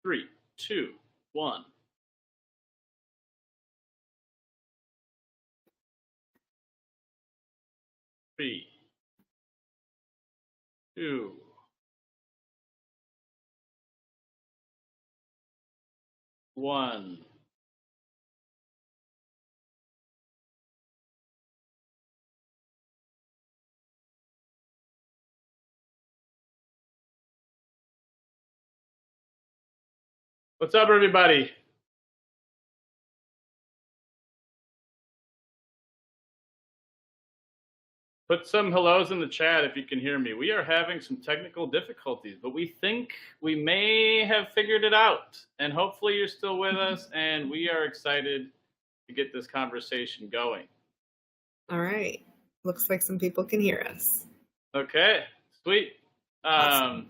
Three, two, one. Three, two. One. What's up, everybody? Put some hellos in the chat if you can hear me. We are having some technical difficulties, but we think we may have figured it out. And hopefully you're still with us, and we are excited to get this conversation going. All right. Looks like some people can hear us. Okay, sweet. Awesome.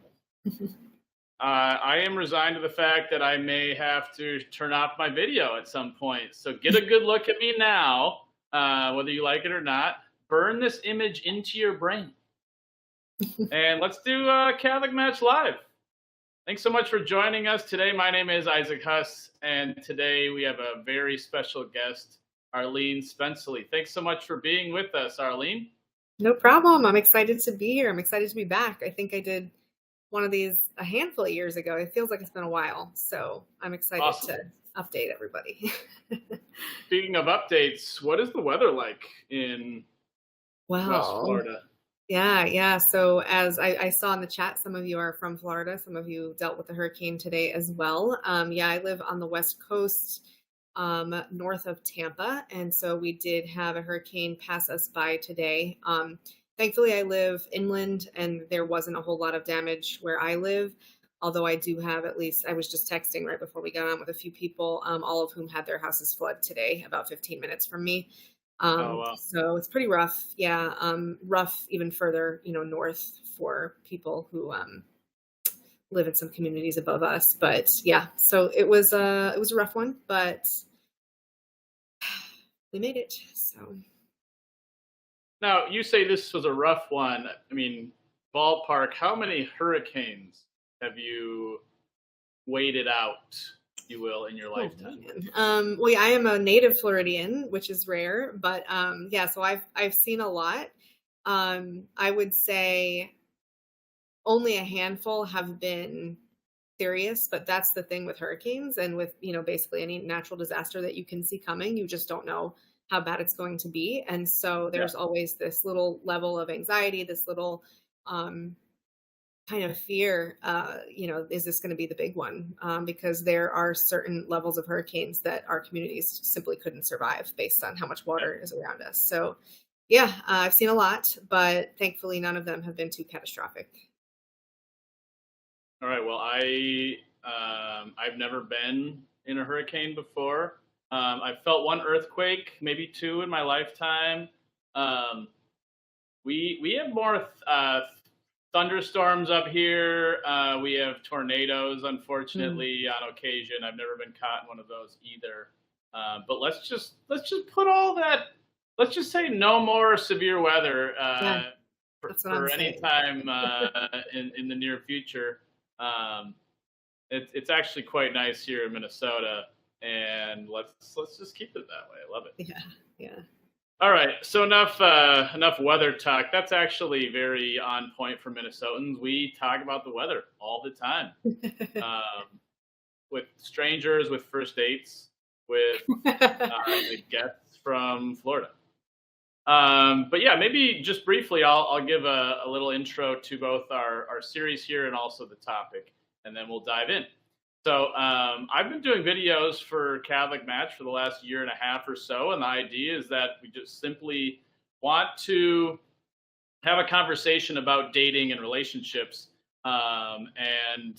I am resigned to the fact that I may have to turn off my video at some point. So get a good look at me now, whether you like it or not. Burn this image into your brain. And let's do Catholic Match Live. Thanks so much for joining us today. My name is Isaac Huss, and today we have a very special guest, Arleen Spenceley. Thanks so much for being with us, Arleen. No problem. I'm excited to be here. I'm excited to be back. I think I did one of these a handful of years ago. It feels like it's been a while, so I'm excited to update everybody. Speaking of updates, what is the weather like in West Florida? Yeah. So as I saw in the chat, some of you are from Florida. Some of you dealt with the hurricane today as well. I live on the West Coast, north of Tampa. And so we did have a hurricane pass us by today. Thankfully, I live inland and there wasn't a whole lot of damage where I live. Although I do have at least, I was just texting right before we got on with a few people, all of whom had their houses flood today, about 15 minutes from me. Wow. So it's pretty rough. Yeah. Rough even further, north for people who live in some communities above us. But yeah, so it was a rough one, but we made it. So now you say this was a rough one. I mean, ballpark, how many hurricanes have you waited out, if you will, in your lifetime? Well, I am a native Floridian, which is rare, but so I've seen a lot. I would say only a handful have been serious, but that's the thing with hurricanes and with, basically any natural disaster that you can see coming. You just don't know how bad it's going to be. And so there's always this little level of anxiety, this little kind of fear, is this going to be the big one? Because there are certain levels of hurricanes that our communities simply couldn't survive based on how much water is around us. So yeah, I've seen a lot, but thankfully none of them have been too catastrophic. All right. Well, I've never been in a hurricane before. I've felt one earthquake, maybe two in my lifetime. We have more thunderstorms up here. We have tornadoes, unfortunately, on occasion. I've never been caught in one of those either. But let's just put all that. Let's just say no more severe weather for any time in the near future. It's actually quite nice here in Minnesota, and let's just keep it that way. I love it. Yeah. All right, so enough weather talk. That's actually very on point for Minnesotans. We talk about the weather all the time, with strangers, with first dates, with the guests from Florida. But yeah, maybe just briefly, I'll give a little intro to both our series here and also the topic, and then we'll dive in. So I've been doing videos for Catholic Match for the last year and a half or so, and the idea is that we just simply want to have a conversation about dating and relationships, and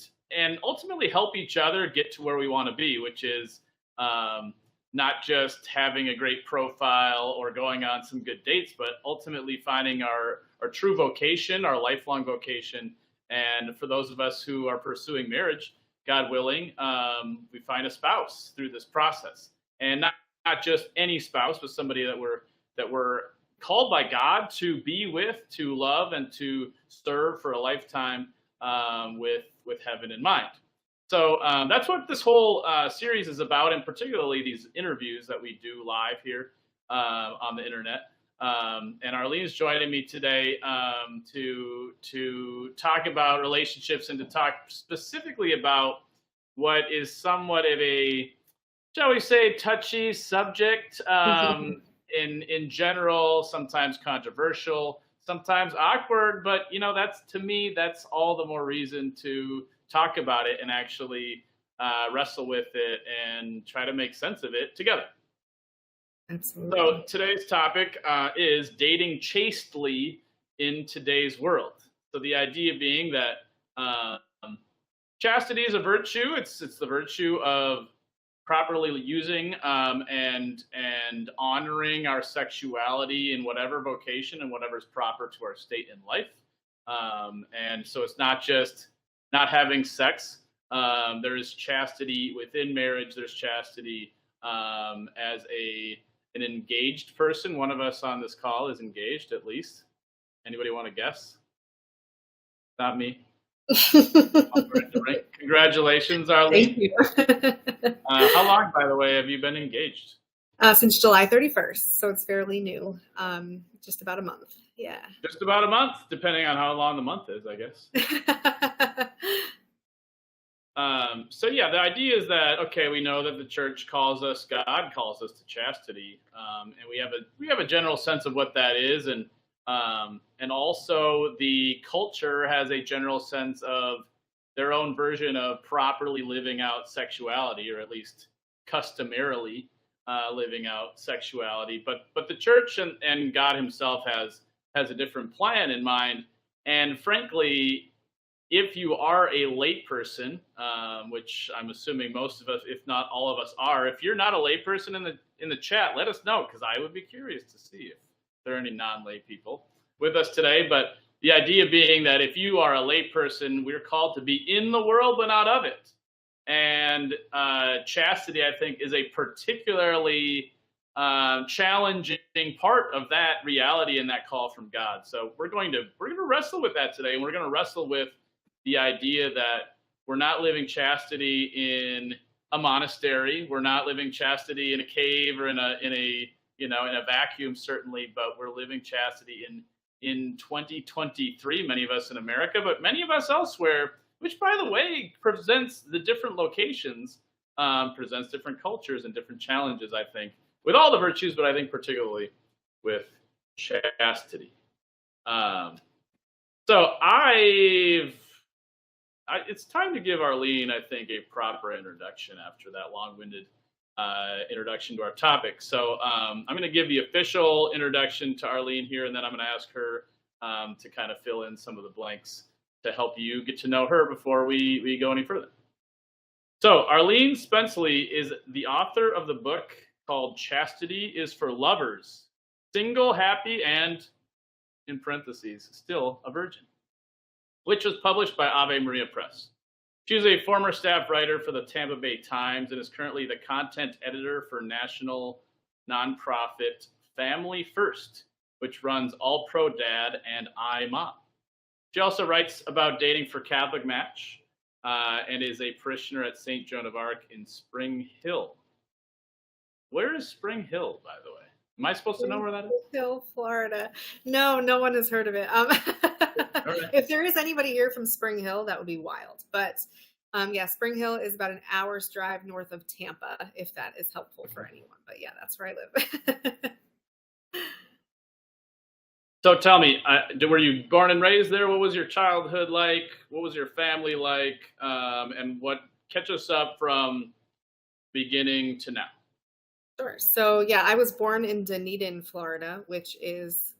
ultimately help each other get to where we want to be, which is not just having a great profile or going on some good dates, but ultimately finding our true vocation, our lifelong vocation. And for those of us who are pursuing marriage, God willing, we find a spouse through this process, and not just any spouse, but somebody that we're called by God to be with, to love, and to serve for a lifetime, with heaven in mind. So that's what this whole series is about, and particularly these interviews that we do live here on the internet. And Arleen's joining me today to talk about relationships and to talk specifically about what is somewhat of a, shall we say, touchy subject in general, sometimes controversial, sometimes awkward. But that's, to me, that's all the more reason to talk about it and actually wrestle with it and try to make sense of it together. Absolutely. So today's topic is dating chastely in today's world. So the idea being that chastity is a virtue. It's the virtue of properly using and honoring our sexuality in whatever vocation and whatever is proper to our state in life. And so it's not just not having sex. There is chastity within marriage. There's chastity as an engaged person. One of us on this call is engaged, at least. Anybody want to guess? Not me. Congratulations, Arleen. Thank you. How long, by the way, have you been engaged? Since July 31st, so it's fairly new. Just about a month. Yeah. Just about a month, depending on how long the month is, I guess. So yeah, the idea is that, okay, we know that the church calls us, God calls us to chastity, and we have a general sense of what that is, and also the culture has a general sense of their own version of properly living out sexuality, or at least customarily living out sexuality. But the church and God Himself has a different plan in mind, and frankly, if you are a lay person, which I'm assuming most of us, if not all of us, are, if you're not a lay person in the chat, let us know, because I would be curious to see if there are any non-lay people with us today. But the idea being that if you are a lay person, we're called to be in the world but not of it. And chastity, I think, is a particularly challenging part of that reality and that call from God. So we're going to wrestle with that today, and we're going to wrestle with the idea that we're not living chastity in a monastery. We're not living chastity in a cave or in a vacuum, certainly, but we're living chastity in 2023, many of us in America, but many of us elsewhere, which, by the way, presents the different locations, presents different cultures and different challenges, I think, with all the virtues, but I think particularly with chastity. So it's time to give Arleen, I think, a proper introduction after that long-winded introduction to our topic. So I'm going to give the official introduction to Arleen here, and then I'm going to ask her to kind of fill in some of the blanks to help you get to know her before we go any further. So Arleen Spenceley is the author of the book called Chastity is for Lovers, Single, Happy, and, in parentheses, Still a Virgin, which was published by Ave Maria Press. She is a former staff writer for the Tampa Bay Times and is currently the content editor for national nonprofit Family First, which runs All Pro Dad and iMom. She also writes about dating for CatholicMatch and is a parishioner at St. Joan of Arc in Spring Hill. Where is Spring Hill, by the way? Am I supposed to know where that is? Hill, Florida. No one has heard of it. Right. If there is anybody here from Spring Hill, that would be wild. But yeah, Spring Hill is about an hour's drive north of Tampa, if that is helpful for anyone. But yeah, that's where I live. So tell me, were you born and raised there? What was your childhood like? What was your family like? And what catch us up from beginning to now? Sure. So yeah, I was born in Dunedin, Florida, which is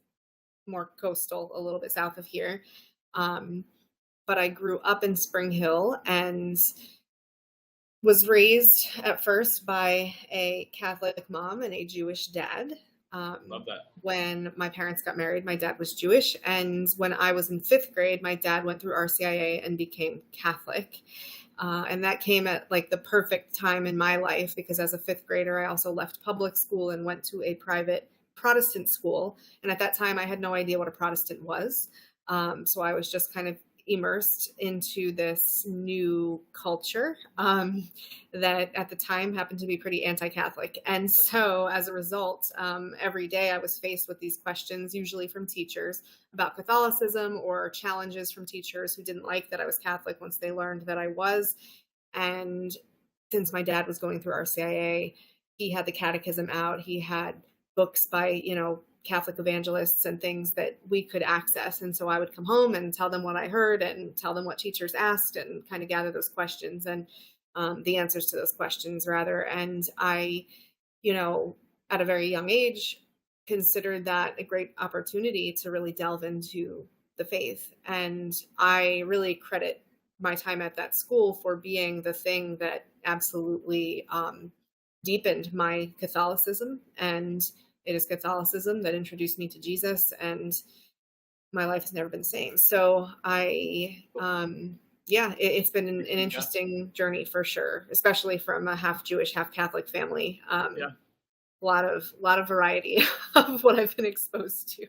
more coastal, a little bit south of here. But I grew up in Spring Hill and was raised at first by a Catholic mom and a Jewish dad. Love that. When my parents got married, my dad was Jewish. And when I was in 5th grade, my dad went through RCIA and became Catholic. And that came at like the perfect time in my life, because as a 5th grader, I also left public school and went to a private Protestant school. And at that time, I had no idea what a Protestant was. So I was just kind of immersed into this new culture that at the time happened to be pretty anti-Catholic. And so as a result, every day I was faced with these questions, usually from teachers about Catholicism, or challenges from teachers who didn't like that I was Catholic once they learned that I was. And since my dad was going through RCIA, he had the catechism out. He had books by, Catholic evangelists and things that we could access. And so I would come home and tell them what I heard and tell them what teachers asked and kind of gather those questions and the answers to those questions rather. And I, at a very young age, considered that a great opportunity to really delve into the faith. And I really credit my time at that school for being the thing that absolutely deepened my Catholicism. And it is Catholicism that introduced me to Jesus, and my life has never been the same. So it's been an interesting journey for sure, especially from a half Jewish, half Catholic family. A lot of variety of what I've been exposed to.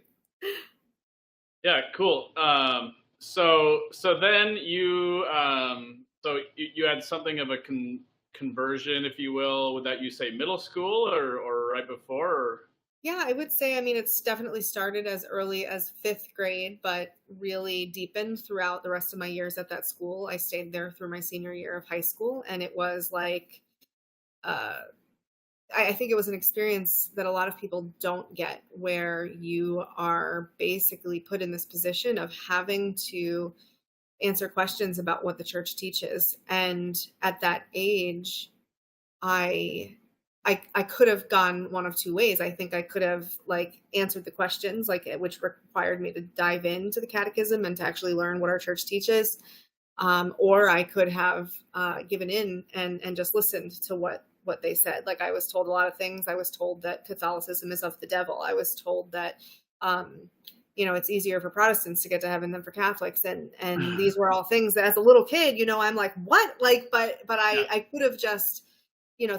Yeah, cool. So then you you had something of a conversion, if you will. Would that you say middle school or right before? Or? Yeah, I would say, it's definitely started as early as 5th grade, but really deepened throughout the rest of my years at that school. I stayed there through my senior year of high school, and it was like, I think it was an experience that a lot of people don't get, where you are basically put in this position of having to answer questions about what the church teaches. And at that age, I could have gone one of two ways. I think I could have answered the questions, which required me to dive into the catechism and to actually learn what our church teaches. Or I could have given in and just listened to what they said. I was told a lot of things. I was told that Catholicism is of the devil. I was told that, it's easier for Protestants to get to heaven than for Catholics. And these were all things that as a little kid, I'm like, what? But I could have just,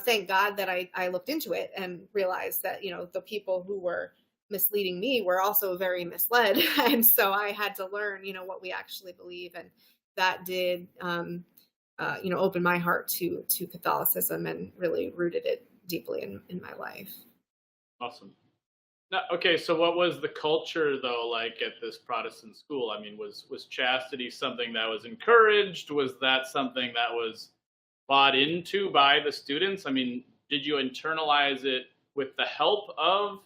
thank God that I looked into it and realized that, the people who were misleading me were also very misled. And so I had to learn, what we actually believe. And that did, open my heart to Catholicism and really rooted it deeply in my life. Awesome. Now, okay, so what was the culture though like at this Protestant school? Was chastity something that was encouraged? Was that something that was bought into by the students? Did you internalize it with the help of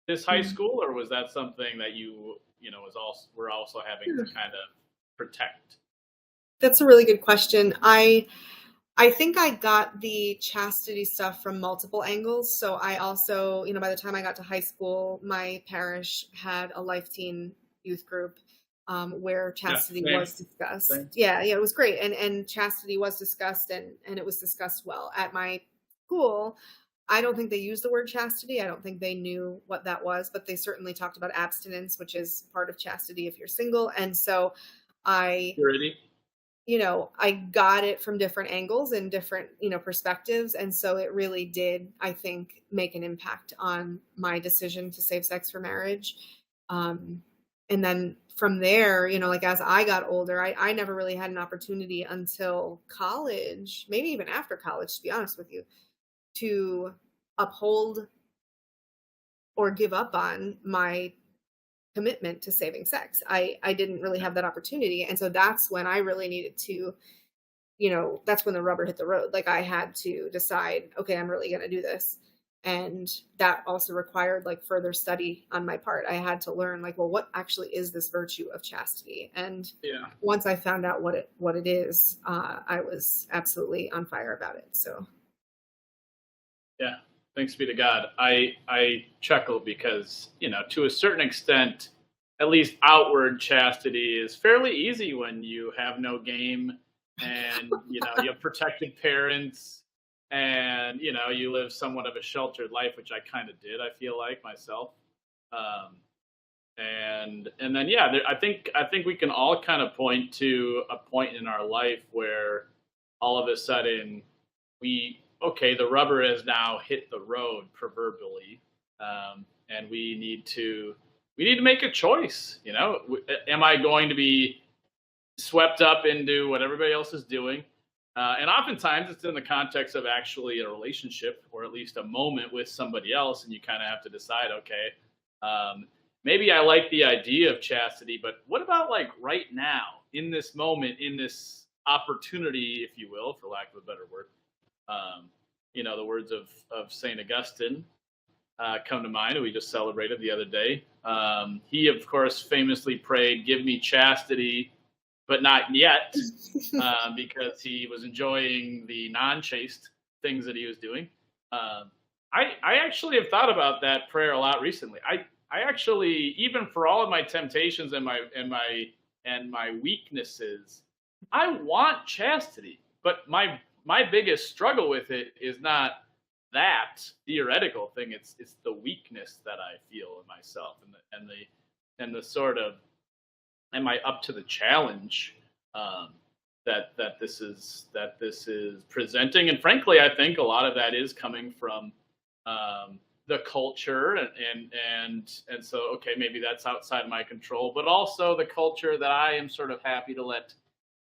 this high school, or was that something that you were also having to kind of protect? That's a really good question. I think I got the chastity stuff from multiple angles. So I also, by the time I got to high school, my parish had a Life Teen youth group where chastity was discussed. Same. Yeah, it was great. And chastity was discussed, and it was discussed well. At my school, I don't think they used the word chastity. I don't think they knew what that was, but they certainly talked about abstinence, which is part of chastity if you're single. And so Purity. I got it from different angles and different, perspectives. And so it really did, I think, make an impact on my decision to save sex for marriage. And then from there, as I got older, I never really had an opportunity until college, maybe even after college, to be honest with you, to uphold or give up on my commitment to saving sex. I didn't really have that opportunity. And so that's when I really needed to, that's when the rubber hit the road. I had to decide, okay, I'm really going to do this. And that also required further study on my part. I had to learn what actually is this virtue of chastity? And once I found out what it is, I was absolutely on fire about it. So. Yeah. Thanks be to God. I chuckle because, to a certain extent, at least outward chastity is fairly easy when you have no game and, you have protected parents and, you live somewhat of a sheltered life, which I kind of did, I feel like myself. And then, I think we can all kind of point to a point in our life where all of a sudden the rubber has now hit the road proverbially, and we need to make a choice. Am I going to be swept up into what everybody else is doing. And oftentimes it's in the context of actually a relationship or at least a moment with somebody else. And you kind of have to decide, okay, maybe I like the idea of chastity, but what about like right now in this moment, in this opportunity, if you will, for lack of a better word? The words of St. Augustine come to mind, who we just celebrated the other day. He, of course, famously prayed, "Give me chastity, but not yet," because he was enjoying the non-chaste things that he was doing. I actually have thought about that prayer a lot recently. I actually, even for all of my temptations and my weaknesses, I want chastity, but my biggest struggle with it is not that theoretical thing. It's the weakness that I feel in myself, and the sort of, am I up to the challenge that this is presenting? And frankly, I think a lot of that is coming from the culture, and so okay, maybe that's outside my control, but also the culture that I am sort of happy to let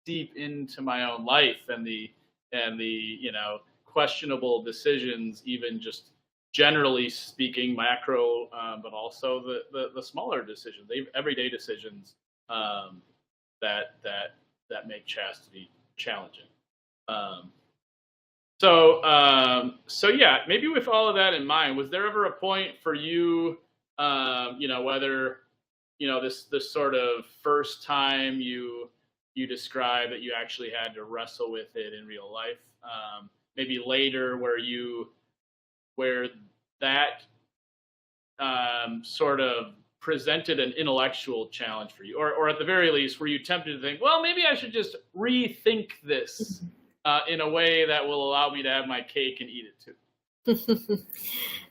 deep into my own life, and the questionable decisions, even just generally speaking, macro, but also the smaller decisions, everyday decisions that make chastity challenging. So yeah, maybe with all of that in mind, was there ever a point for you, whether this sort of first time you describe that you actually had to wrestle with it in real life, maybe later where that sort of presented an intellectual challenge for you, or at the very least, were you tempted to think, well, maybe I should just rethink this in a way that will allow me to have my cake and eat it too?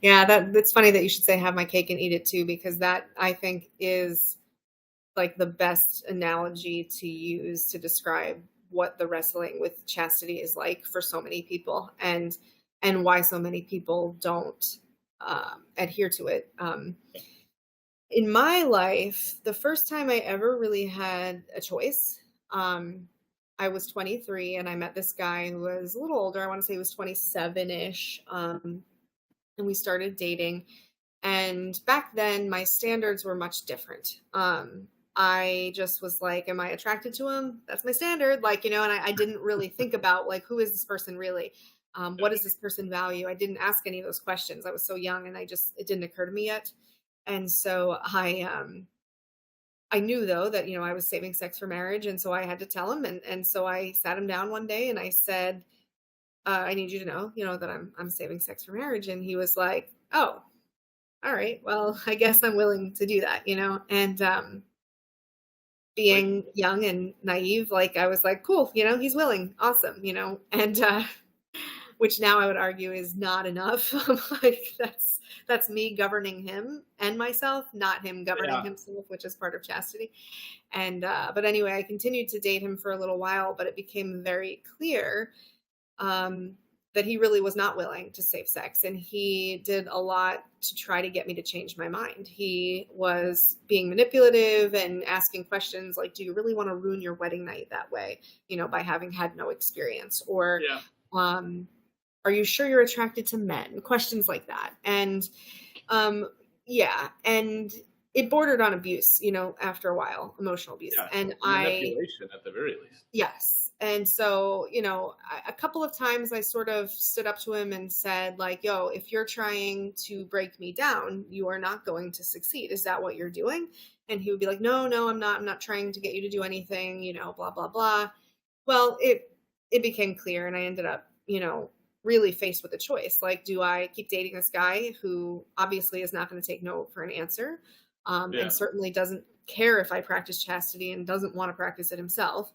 Yeah, that's funny that you should say have my cake and eat it too, because that, I think, is like the best analogy to use to describe what the wrestling with chastity is like for so many people, and why so many people don't adhere to it. In my life, the first time I ever really had a choice, I was 23 and I met this guy who was a little older. I want to say he was 27-ish. And we started dating. And back then my standards were much different. I just was like, am I attracted to him? That's my standard. And I didn't really think about like, who is this person really? What does this person value? I didn't ask any of those questions. I was so young and it didn't occur to me yet. And so I knew though that, I was saving sex for marriage. And so I had to tell him. And so I sat him down one day and I said, I need you to know, that I'm saving sex for marriage. And he was like, oh, all right, well, I guess I'm willing to do that, and being young and naive, like I was like, cool, he's willing. Awesome. And, which now I would argue is not enough. Like that's me governing him and myself, not him governing himself, which is part of chastity. And, but anyway, I continued to date him for a little while, but it became very clear, that he really was not willing to save sex. And he did a lot to try to get me to change my mind. He was being manipulative and asking questions like, do you really want to ruin your wedding night that way, by having had no experience? Or, are you sure you're attracted to men? Questions like that. And, and it bordered on abuse, after a while, emotional abuse. And manipulation at the very least. Yes. And so, a couple of times I sort of stood up to him and said like, yo, if you're trying to break me down, you are not going to succeed. Is that what you're doing? And he would be like, no, I'm not trying to get you to do anything, blah, blah, blah. Well, it became clear. And I ended up, really faced with a choice. Like, do I keep dating this guy who obviously is not going to take no for an answer? And certainly doesn't care if I practice chastity and doesn't want to practice it himself.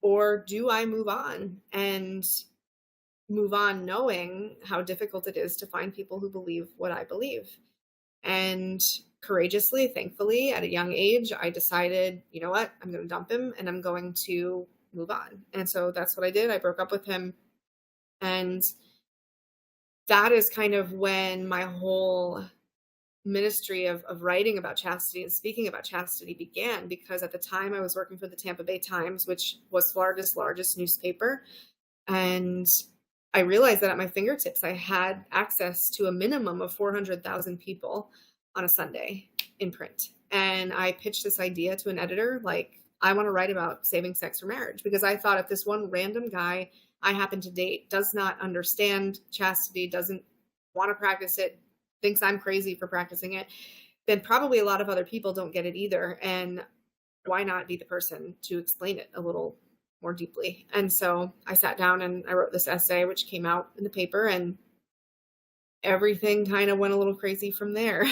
Or do I move on knowing how difficult it is to find people who believe what I believe? And courageously, thankfully, at a young age, I decided, you know what, I'm going to dump him and I'm going to move on. And so that's what I did. I broke up with him. And that is kind of when my whole ministry of writing about chastity and speaking about chastity began, because at the time I was working for the Tampa Bay Times, which was Florida's largest newspaper. And I realized that at my fingertips, I had access to a minimum of 400,000 people on a Sunday in print. And I pitched this idea to an editor, like, I want to write about saving sex for marriage, because I thought if this one random guy I happen to date does not understand chastity, doesn't want to practice it, thinks I'm crazy for practicing it, then probably a lot of other people don't get it either. And why not be the person to explain it a little more deeply? And so I sat down and I wrote this essay, which came out in the paper, and everything kind of went a little crazy from there.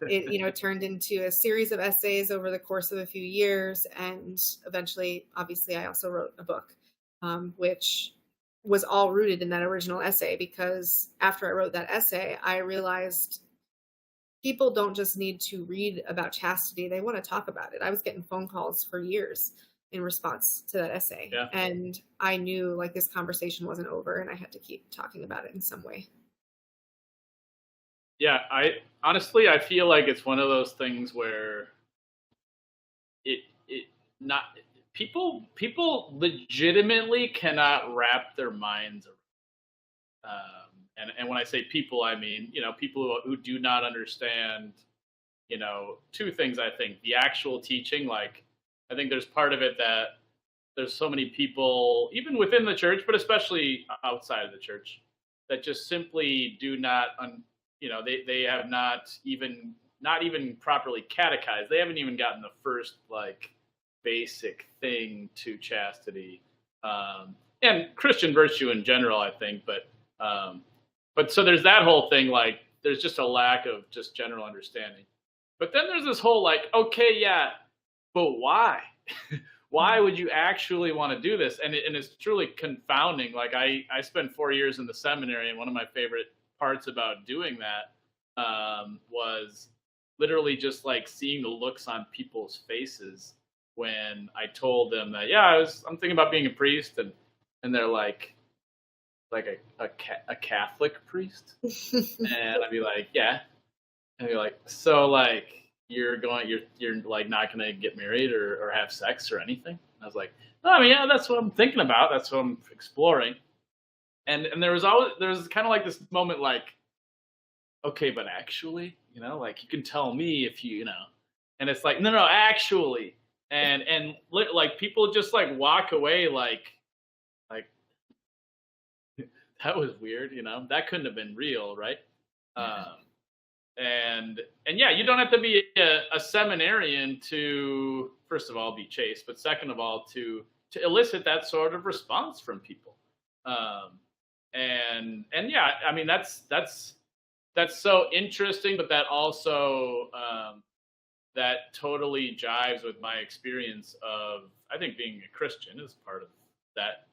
It turned into a series of essays over the course of a few years. And eventually, obviously, I also wrote a book, which was all rooted in that original essay, because after I wrote that essay, I realized people don't just need to read about chastity, they want to talk about it. I was getting phone calls for years in response to that essay. Yeah. And I knew, like, this conversation wasn't over and I had to keep talking about it in some way. Yeah, I honestly, I feel like it's one of those things where people legitimately cannot wrap their minds around. And when I say people, I mean, people who do not understand, two things. I think the actual teaching, like, I think there's part of it that there's so many people, even within the church, but especially outside of the church, that just simply do not, they have not even properly catechized. They haven't even gotten the first, like, basic thing to chastity, and Christian virtue in general, I think. But so there's that whole thing, like, there's just a lack of just general understanding. But then there's this whole, like, okay, yeah, but why? Why would you actually want to do this? And it's truly confounding. Like, I spent 4 years in the seminary, and one of my favorite parts about doing that was literally just, like, seeing the looks on people's faces when I told them that, yeah, I'm thinking about being a priest, and they're like a Catholic priest, and I'd be like, yeah, and they're like, so, like, you're like not gonna get married or have sex or anything? And I was like, no, I mean, yeah, that's what I'm thinking about. That's what I'm exploring. And there was kind of like this moment, like, okay, but actually, like, you can tell me if and it's like, no, actually, and like, people just, like, walk away like that was weird, that couldn't have been real, right? And yeah, you don't have to be a seminarian to, first of all, be chaste, but second of all, to elicit that sort of response from people. And yeah, I mean, that's so interesting, but that also that totally jives with my experience of, I think, being a Christian is part of that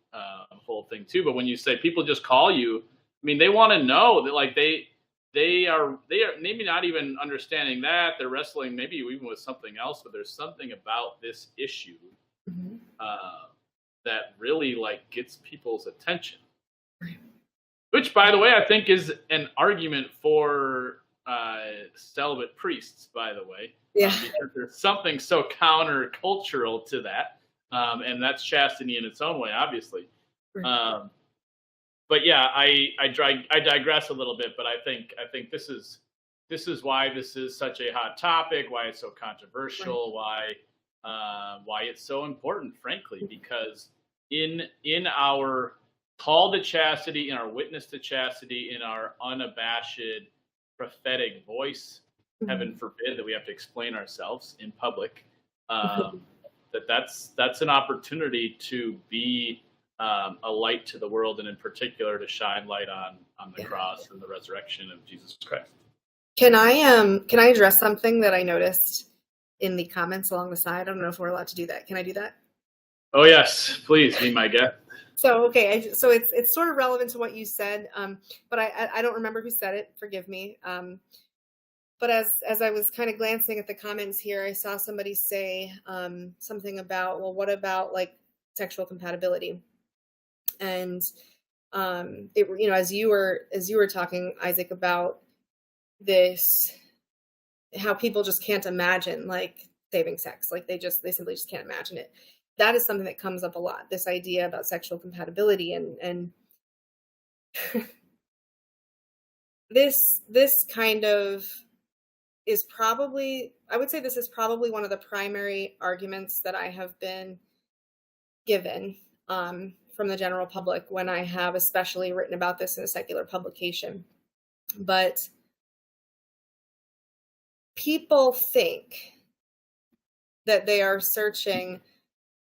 whole thing too. But when you say people just call you, I mean, they want to know that, like, they are maybe not even understanding that they're wrestling maybe even with something else, but there's something about this issue that really, like, gets people's attention. Which, by the way, I think is an argument for celibate priests, by the way. Yeah. Because there's something so countercultural to that. And that's chastity in its own way, obviously. But yeah, I digress a little bit, but I think this is why this is such a hot topic, why it's so controversial, why it's so important, frankly, because in our call to chastity, in our witness to chastity, in our unabashed prophetic voice, heaven forbid that we have to explain ourselves in public, that's an opportunity to be a light to the world, and in particular to shine light on the cross and the resurrection of Jesus Christ. Can I address something that I noticed in the comments along the side? I don't know if we're allowed to do that. Can I do that? Oh yes, please be my guest. So okay, so it's sort of relevant to what you said, but I don't remember who said it. Forgive me. But as I was kind of glancing at the comments here, I saw somebody say something about, well, what about, like, sexual compatibility? And as you were talking, Isaac, about how people just can't imagine like saving sex. Like they simply just can't imagine it. That is something that comes up a lot. This idea about sexual compatibility and this kind of is probably, I would say this is probably one of the primary arguments that I have been given from the general public when I have especially written about this in a secular publication. But people think that they are searching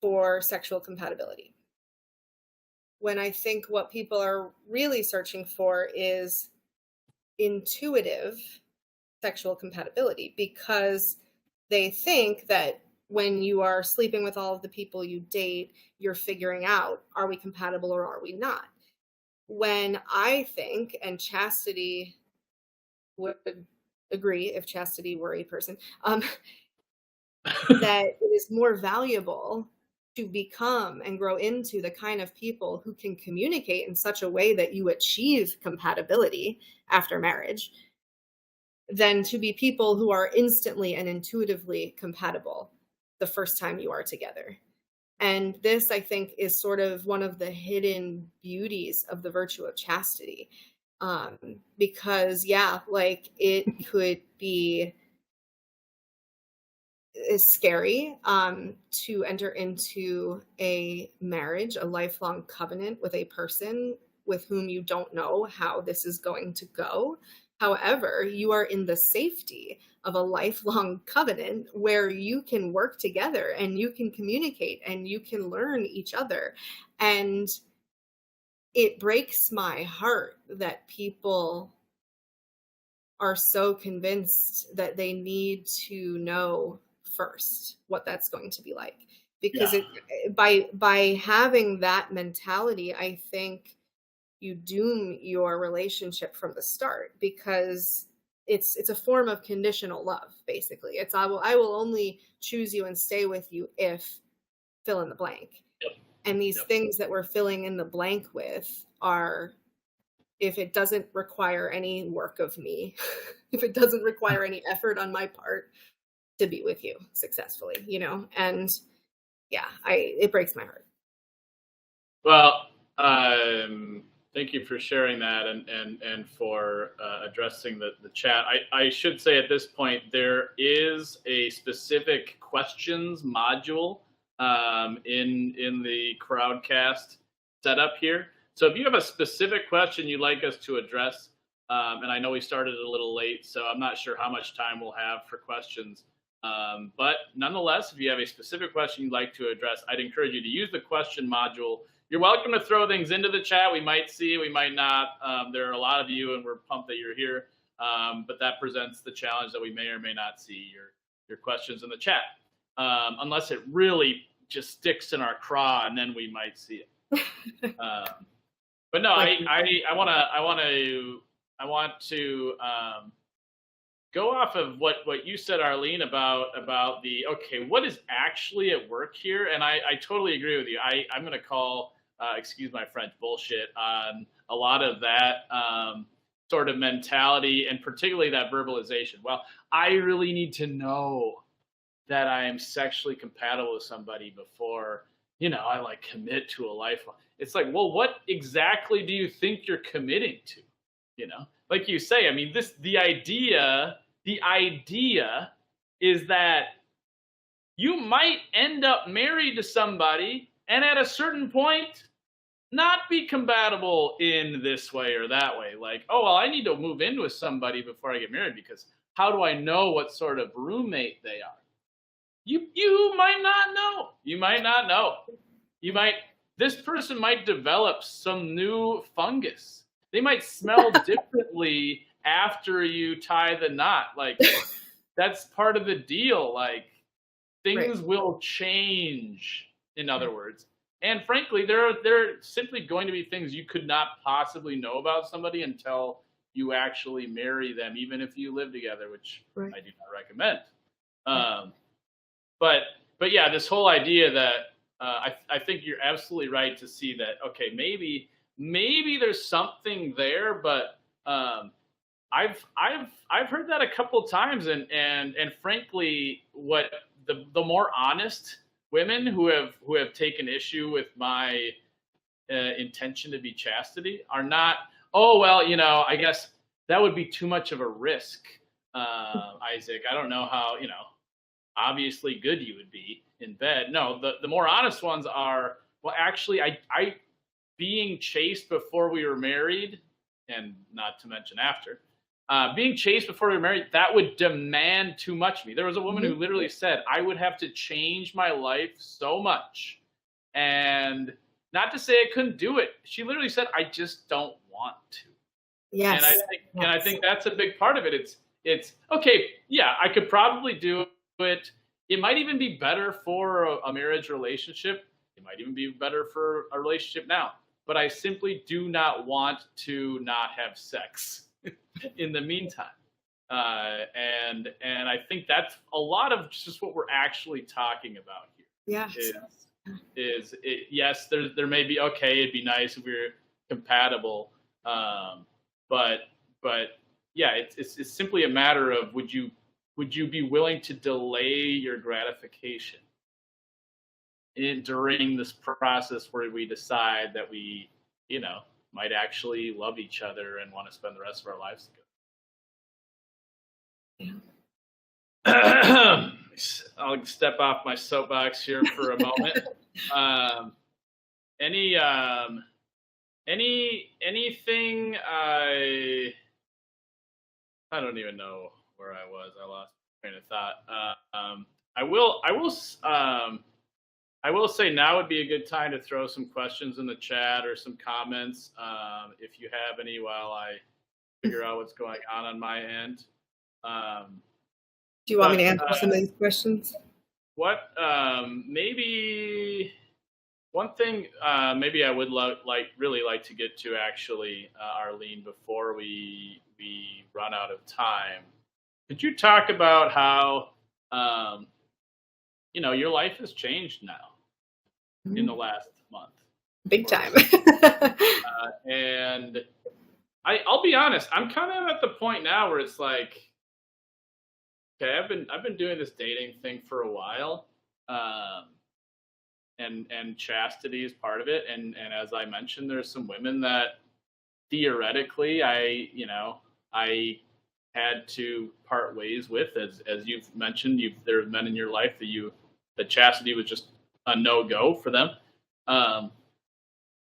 for sexual compatibility, when I think what people are really searching for is intuitive sexual compatibility, because they think that when you are sleeping with all of the people you date, you're figuring out, are we compatible or are we not? When I think, and Chastity would agree if Chastity were a person, that it is more valuable to become and grow into the kind of people who can communicate in such a way that you achieve compatibility after marriage than to be people who are instantly and intuitively compatible the first time you are together. And this, I think, is sort of one of the hidden beauties of the virtue of chastity. Because, yeah, like it could be scary to enter into a marriage, a lifelong covenant with a person with whom you don't know how this is going to go. However, you are in the safety of a lifelong covenant where you can work together and you can communicate and you can learn each other. And it breaks my heart that people are so convinced that they need to know first what that's going to be like, because by having that mentality, I think you doom your relationship from the start, because it's a form of conditional love. Basically, it's I will only choose you and stay with you if fill in the blank. And these things that we're filling in the blank with are, if it doesn't require any work of me, if it doesn't require any effort on my part to be with you successfully, and it breaks my heart. Well, thank you for sharing that and for addressing the chat. I should say at this point, there is a specific questions module in the Crowdcast setup here. So if you have a specific question you'd like us to address, and I know we started a little late, so I'm not sure how much time we'll have for questions. But nonetheless, if you have a specific question you'd like to address, I'd encourage you to use the question module. You're welcome to throw things into the chat. We might see, we might not. There are a lot of you, and we're pumped that you're here. But that presents the challenge that we may or may not see your questions in the chat, unless it really just sticks in our craw, and then we might see it. But no, I want to go off of what you said, Arleen, about the, okay, what is actually at work here? And I totally agree with you. I'm going to call, excuse my French, bullshit on a lot of that sort of mentality, and particularly that verbalization. Well, I really need to know that I am sexually compatible with somebody before, I like commit to a lifelong. It's like, well, what exactly do you think you're committing to? Like you say, I mean, the idea is that you might end up married to somebody and at a certain point not be compatible in this way or that way. Like, oh, well, I need to move in with somebody before I get married, because how do I know what sort of roommate they are? You might not know. You might not know. This person might develop some new fungus. They might smell differently after you tie the knot. Like, that's part of the deal. Like, things will change, in other words. And frankly, there are simply going to be things you could not possibly know about somebody until you actually marry them, even if you live together, which I do not recommend. But yeah, this whole idea that I think you're absolutely right to see that, okay, maybe there's something there, but I've heard that a couple times, and frankly, what the more honest women who have taken issue with my intention to be chastity are not. Oh well, I guess that would be too much of a risk, Isaac. I don't know how obviously good you would be in bed. No, the more honest ones are, well, actually, I being chaste before we were married, and not to mention after, being chaste before we were married, that would demand too much of me. There was a woman who literally said, I would have to change my life so much. And not to say I couldn't do it. She literally said, I just don't want to. Yes. And I think that's a big part of it. It's okay. Yeah, I could probably do it. It might even be better for a marriage relationship. It might even be better for a relationship now. But I simply do not want to not have sex in the meantime. And I think that's a lot of just what we're actually talking about here. Yes. Yes, there may be, okay, it'd be nice if we were compatible. But yeah, it's simply a matter of would you be willing to delay your gratification during this process where we decide that we, might actually love each other and want to spend the rest of our lives together. I'll step off my soapbox here for a moment. Anything I don't even know where I was. I lost my train of thought. I will say now would be a good time to throw some questions in the chat or some comments, if you have any, while I figure out what's going on my end. Do you want me to answer some of these questions? Maybe one thing maybe I would really like to get to, actually, Arleen, before we run out of time. Could you talk about how your life has changed now in the last month? Big time. And I'll be honest, I'm kind of at the point now where it's like, okay, I've been doing this dating thing for a while, and chastity is part of it. And as I mentioned, there's some women that theoretically I had to part ways with, as you've mentioned. There are men in your life that chastity was just a no-go for them.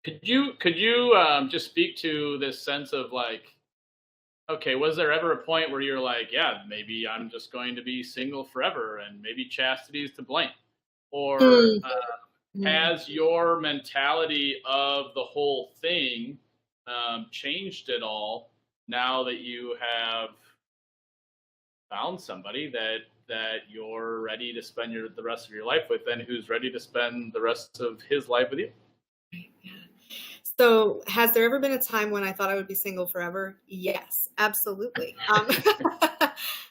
Could you just speak to this sense of like, okay, was there ever a point where you're like, yeah, maybe I'm just going to be single forever and maybe chastity is to blame? Or has your mentality of the whole thing changed at all now that you have found somebody that you're ready to spend the rest of your life with, and who's ready to spend the rest of his life with you? So has there ever been a time when I thought I would be single forever? Yes, absolutely.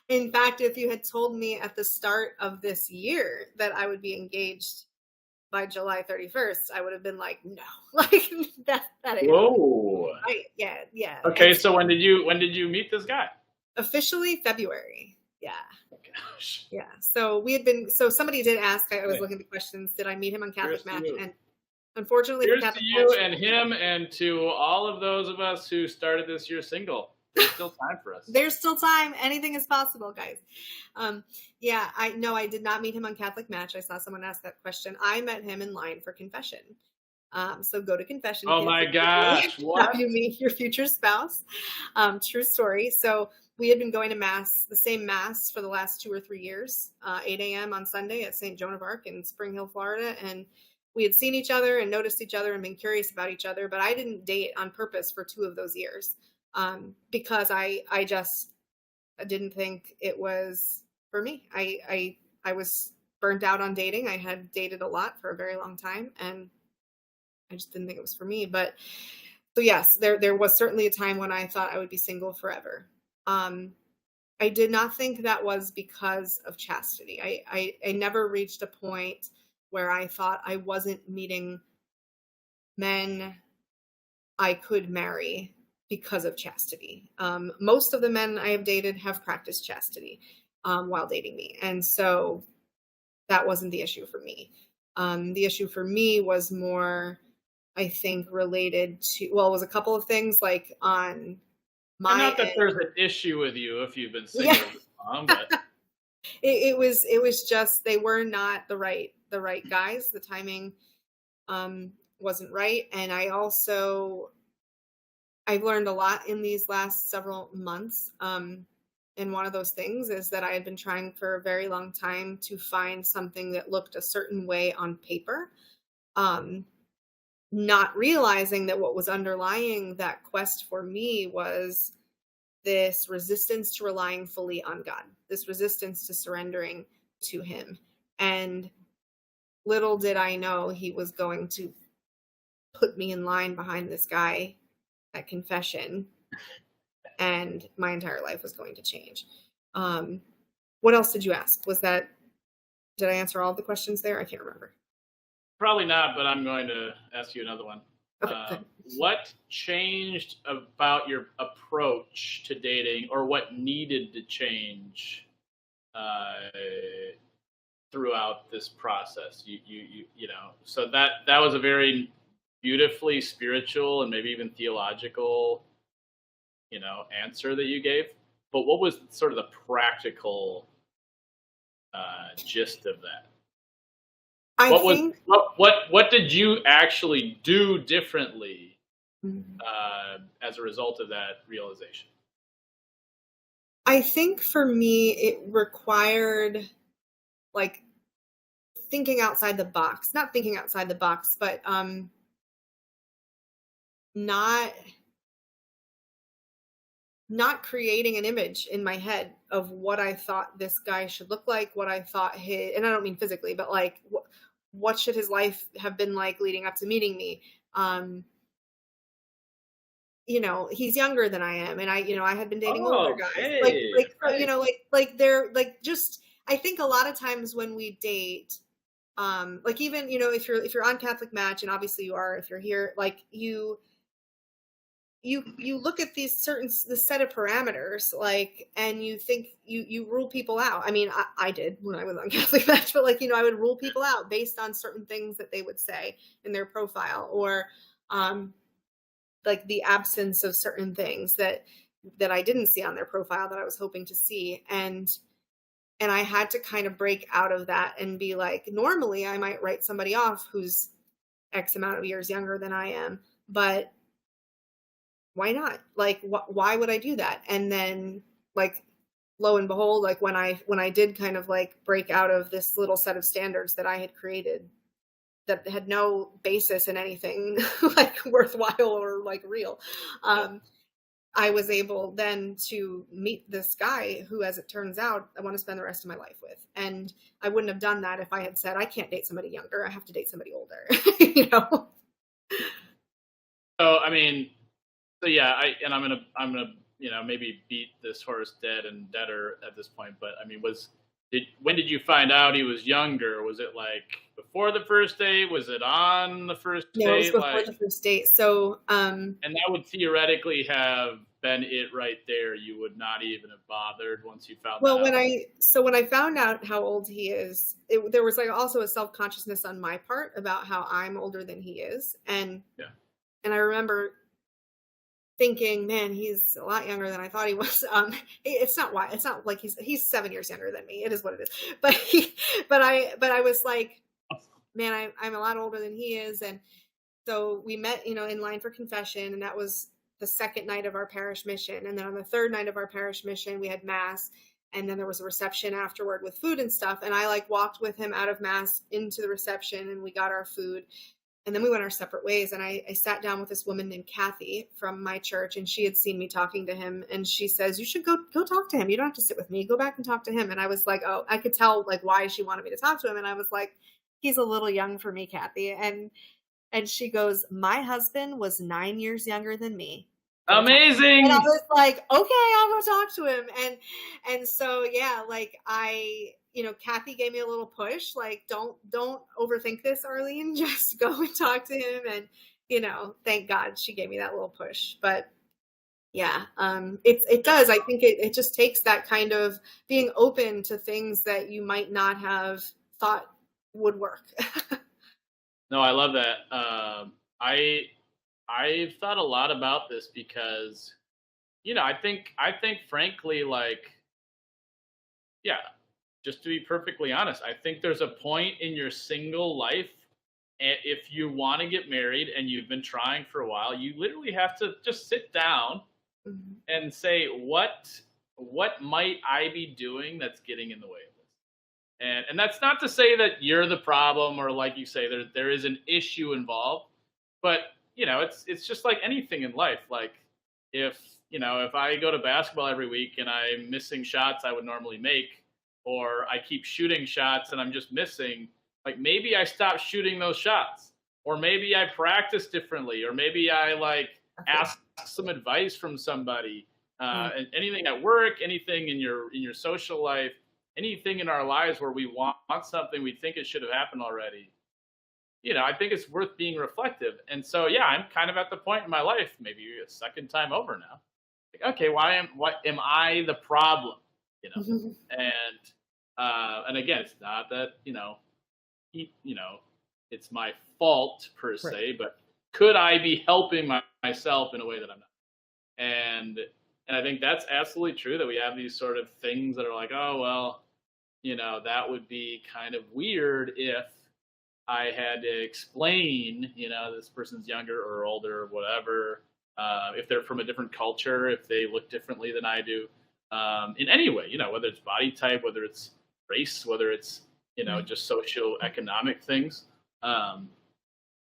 In fact, if you had told me at the start of this year that I would be engaged by July 31st, I would have been like, no, like that ain't. Whoa. Right. Yeah. Okay. So when did you meet this guy? Officially February. Yeah. Oh, gosh. Yeah. So somebody did ask, I was looking at the questions, did I meet him on CatholicMatch? And unfortunately, here's to you and him, and to all of those of us who started this year single. There's still time for us. There's still time. Anything is possible, guys. I did not meet him on CatholicMatch. I saw someone ask that question. I met him in line for confession. So go to confession. Oh my gosh! What? You meet your future spouse. True story. So we had been going to mass, the same mass, for the last 2 or 3 years. 8 a.m. on Sunday at St. Joan of Arc in Spring Hill, Florida, and we had seen each other and noticed each other and been curious about each other. But I didn't date on purpose for 2 of those years. Because I just didn't think it was for me. I was burnt out on dating. I had dated a lot for a very long time, and I just didn't think it was for me. But so yes, there was certainly a time when I thought I would be single forever. I did not think that was because of chastity. I never reached a point where I thought I wasn't meeting men I could marry because of chastity. Most of the men I have dated have practiced chastity while dating me. And so that wasn't the issue for me. The issue for me was more, I think, related to, well, it was a couple of things, like on my And not that end. there's an issue with you if you've been Yeah. single this long, but It was just, they were not the right guys. The timing wasn't right. And I've learned a lot in these last several months. And one of those things is that I had been trying for a very long time to find something that looked a certain way on paper, not realizing that what was underlying that quest for me was this resistance to relying fully on God, this resistance to surrendering to Him. And little did I know He was going to put me in line behind this guy at confession, and my entire life was going to change. What else did you ask? Did I answer all of the questions there? I can't remember. probably not. But I'm going to ask you another one. Okay, good. What changed about your approach to dating, or what needed to change throughout this process? You know, so that was a very beautifully spiritual and maybe even theological, answer that you gave. But what was sort of the practical gist of that? What did you actually do differently as a result of that realization? I think for me, it required like thinking outside the box, not thinking outside the box, but not creating an image in my head of what I thought this guy should look like, what I thought and I don't mean physically, but like what should his life have been like leading up to meeting me. He's younger than I am, and I had been dating older guys. I think a lot of times when we date, like even, if you're on CatholicMatch, and obviously you are, if you're here, like you look at this set of parameters, like, and you think you rule people out. I mean, I did when I was on CatholicMatch, but like, I would rule people out based on certain things that they would say in their profile, or like the absence of certain things that I didn't see on their profile that I was hoping to see. And I had to kind of break out of that and be like, normally I might write somebody off who's X amount of years younger than I am, but why not? Like, why would I do that? And then, like, lo and behold, like when I did kind of like break out of this little set of standards that I had created that had no basis in anything like worthwhile or like real, I was able then to meet this guy who, as it turns out, I want to spend the rest of my life with. And I wouldn't have done that if I had said, I can't date somebody younger, I have to date somebody older. So, I mean, so yeah, I'm gonna maybe beat this horse dead and deader at this point, but I mean, when did you find out he was younger? Was it like before the first date? Was it on the first date? No, it was before the first date. So and that would theoretically have been it right there. You would not even have bothered once you found that out. When I found out how old he is, there was like also a self-consciousness on my part about how I'm older than he is. And I remember thinking, man, he's a lot younger than I thought he was. It's not like he's 7 years younger than me. It is what it is. But I was like, man, I'm a lot older than he is. And so we met, in line for confession, and that was the second night of our parish mission. And then on the third night of our parish mission, we had mass, and then there was a reception afterward with food and stuff. And I like walked with him out of mass into the reception, and we got our food. And then we went our separate ways. And I sat down with this woman named Kathy from my church, and she had seen me talking to him. And she says, you should go talk to him. You don't have to sit with me. Go back and talk to him. And I was like, oh, I could tell like why she wanted me to talk to him. And I was like, he's a little young for me, Kathy. And she goes, my husband was 9 years younger than me. Amazing. And I was like, okay, I'm going to talk to him. And so, yeah, like Kathy gave me a little push, like, don't overthink this, Arleen, just go and talk to him. And, thank God she gave me that little push. But Yeah, it does. I think it just takes that kind of being open to things that you might not have thought would work. No, I love that. I've thought a lot about this because I think frankly, like, yeah, just to be perfectly honest, I think there's a point in your single life, if you want to get married and you've been trying for a while, you literally have to just sit down Mhm. and say, what might I be doing that's getting in the way of this? And that's not to say that you're the problem, or like you say, there is an issue involved, but it's just like anything in life. Like, if if I go to basketball every week and I'm missing shots I would normally make, or I keep shooting shots and I'm just missing, like, maybe I stop shooting those shots, or maybe I practice differently, or maybe I, like, Exactly. ask some advice from somebody. Mm. And anything at work, anything in your social life, anything in our lives where we want something, we think it should have happened already. I think it's worth being reflective. And so, yeah, I'm kind of at the point in my life, maybe a second time over now. Like, okay, what am I the problem? And again, it's not that it's my fault per Right. se, but could I be helping myself in a way that I'm not? And I think that's absolutely true, that we have these sort of things that are like, oh well, that would be kind of weird if I had to explain, this person's younger or older or whatever, if they're from a different culture, if they look differently than I do, in any way, whether it's body type, whether it's race, whether it's, Right. just socioeconomic things. Um,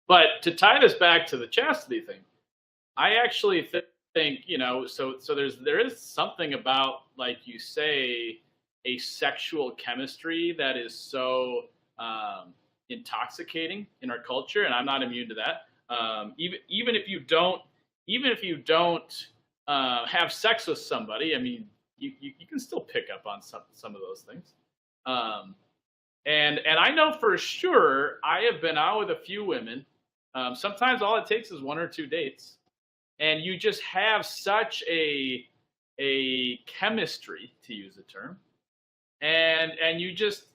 but to tie this back to the chastity thing, I actually think, so there is something about, like you say, a sexual chemistry that is so intoxicating in our culture, and I'm not immune to that. Even if you don't have sex with somebody, I mean, you can still pick up on some of those things. Um, and I know for sure I have been out with a few women. Sometimes all it takes is one or two dates, and you just have such a chemistry, to use a term, and you just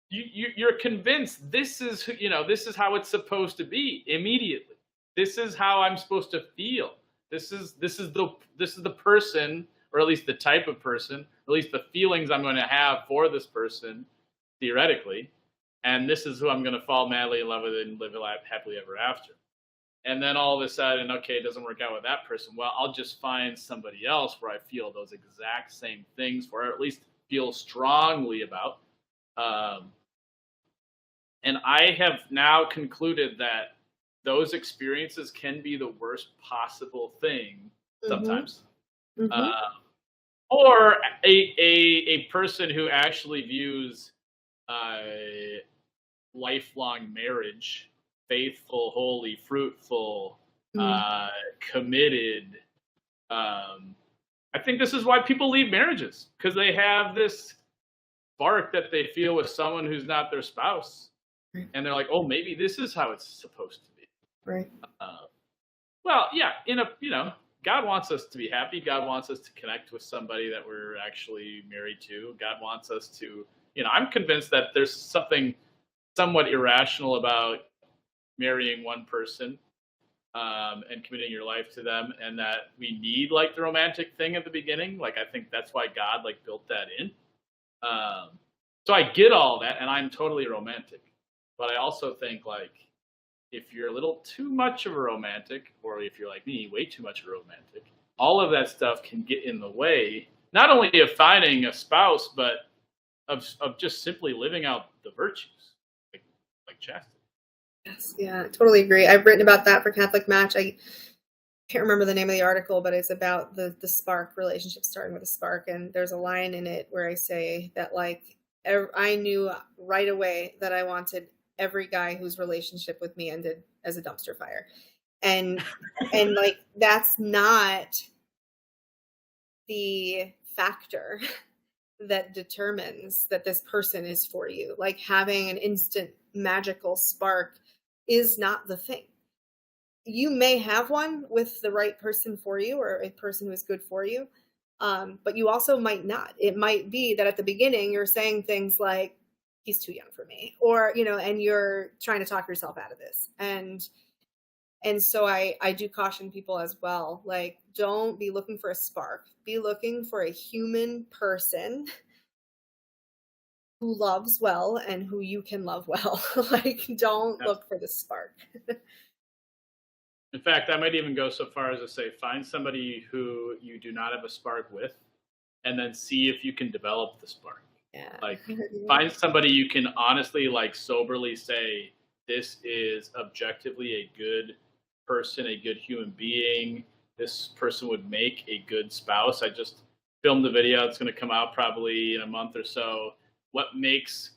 you're convinced this is how it's supposed to be immediately. This is how I'm supposed to feel. This is the person, or at least the type of person, at least the feelings I'm going to have for this person, theoretically, and this is who I'm going to fall madly in love with and live a life happily ever after. And then all of a sudden, okay, it doesn't work out with that person. Well, I'll just find somebody else where I feel those exact same things for, or at least feel strongly about. Um, and I have now concluded that those experiences can be the worst possible thing Mhm. sometimes. Mhm. Uh, or a person who actually views uh, lifelong marriage, faithful, holy, fruitful, Mm. uh, committed. Um, I think this is why people leave marriages, because they have this spark that they feel with someone who's not their spouse, Right. and they're like, "Oh, maybe this is how it's supposed to be." Right. Uh, well, yeah, God wants us to be happy. God wants us to connect with somebody that we're actually married to. God wants us to, I'm convinced that there's something somewhat irrational about marrying one person, and committing your life to them, and that we need, like, the romantic thing at the beginning. Like, I think that's why God, like, built that in. Um, so I get all that, and I'm totally romantic. But I also think, like, if you're a little too much of a romantic, or if you're like me, way too much of a romantic, all of that stuff can get in the way, not only of finding a spouse, but of just simply living out the virtues, like chastity. Yes. Yeah. I totally agree. I've written about that for Catholic Match. I can't remember the name of the article, but it's about the spark relationship starting with a spark. And there's a line in it where I say that, like, I knew right away that I wanted every guy whose relationship with me ended as a dumpster fire. And like, that's not the factor that determines that this person is for you. Like, having an instant magical spark is not the thing. you may have one with the right person for you, or a person who is good for you. But you also might not. It might be that at the beginning you're saying things like, he's too young for me, or, and you're trying to talk yourself out of this. And so I do caution people as well, like, don't be looking for a spark. Be looking for a human person who loves well and who you can love well. Like, don't look for the spark. In fact, I might even go so far as to say, find somebody who you do not have a spark with, and then see if you can develop the spark. Yeah. Like, find somebody you can honestly, like, soberly say, this is objectively a good person, a good human being. This person would make a good spouse. I just filmed a video. It's going to come out probably in a month or so. What makes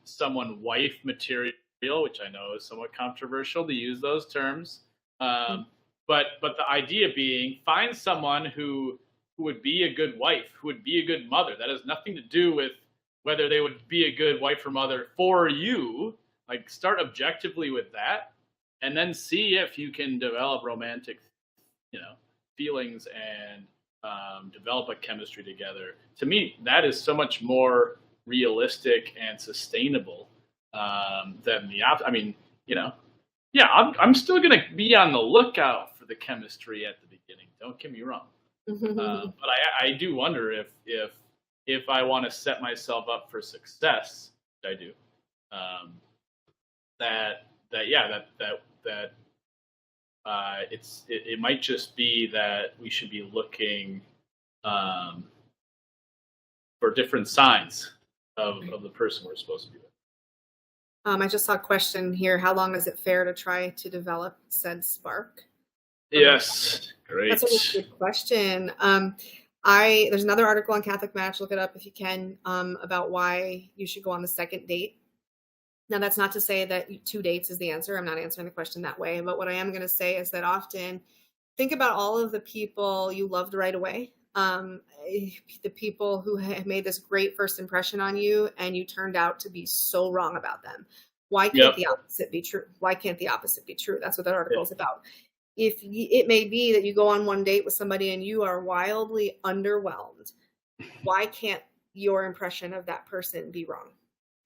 someone wife material, which I know is somewhat controversial to use those terms. But the idea being, find someone who would be a good wife, who would be a good mother. That has nothing to do with whether they would be a good wife or mother for you. Like, start objectively with that, and then see if you can develop romantic, feelings and develop a chemistry together. To me, that is so much more realistic and sustainable than the opposite. I mean, yeah, I'm still going to be on the lookout for the chemistry at the beginning. Don't get me wrong. But I do wonder if I want to set myself up for success, which I do, it might just be that we should be looking for different signs of the person we're supposed to be with. I just saw a question here. How long is it fair to try to develop said spark? Yes, great. That's a really good question. There's another article on CatholicMatch, look it up if you can, about why you should go on the second date. Now, that's not to say that 2 dates is the answer. I'm not answering the question that way. But what I am going to say is that often think about all of the people you loved right away. The people who have made this great first impression on you, and you turned out to be so wrong about them. Why can't the opposite be true? Why can't the opposite be true? That's what that article is about. If it may be that you go on one date with somebody and you are wildly underwhelmed, why can't your impression of that person be wrong?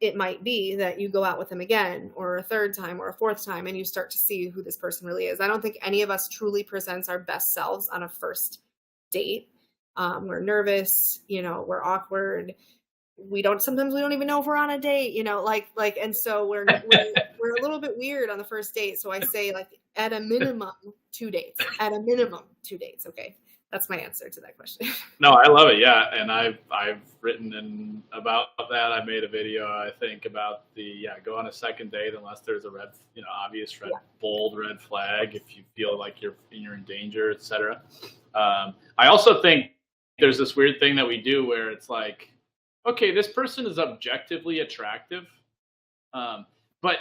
It might be that you go out with them again, or a third time, or a fourth time, and you start to see who this person really is. I don't think any of us truly presents our best selves on a first date. We're nervous, we're awkward. Sometimes we don't even know if we're on a date, and so we're a little bit weird on the first date. So I say, like, at a minimum 2 dates, Okay. That's my answer to that question. No, I love it. Yeah. And I've written about that. I made a video, I think, about go on a second date unless there's a obvious bold red flag, if you feel like you're in danger, etc. I also think there's this weird thing that we do where it's like, okay, this person is objectively attractive, but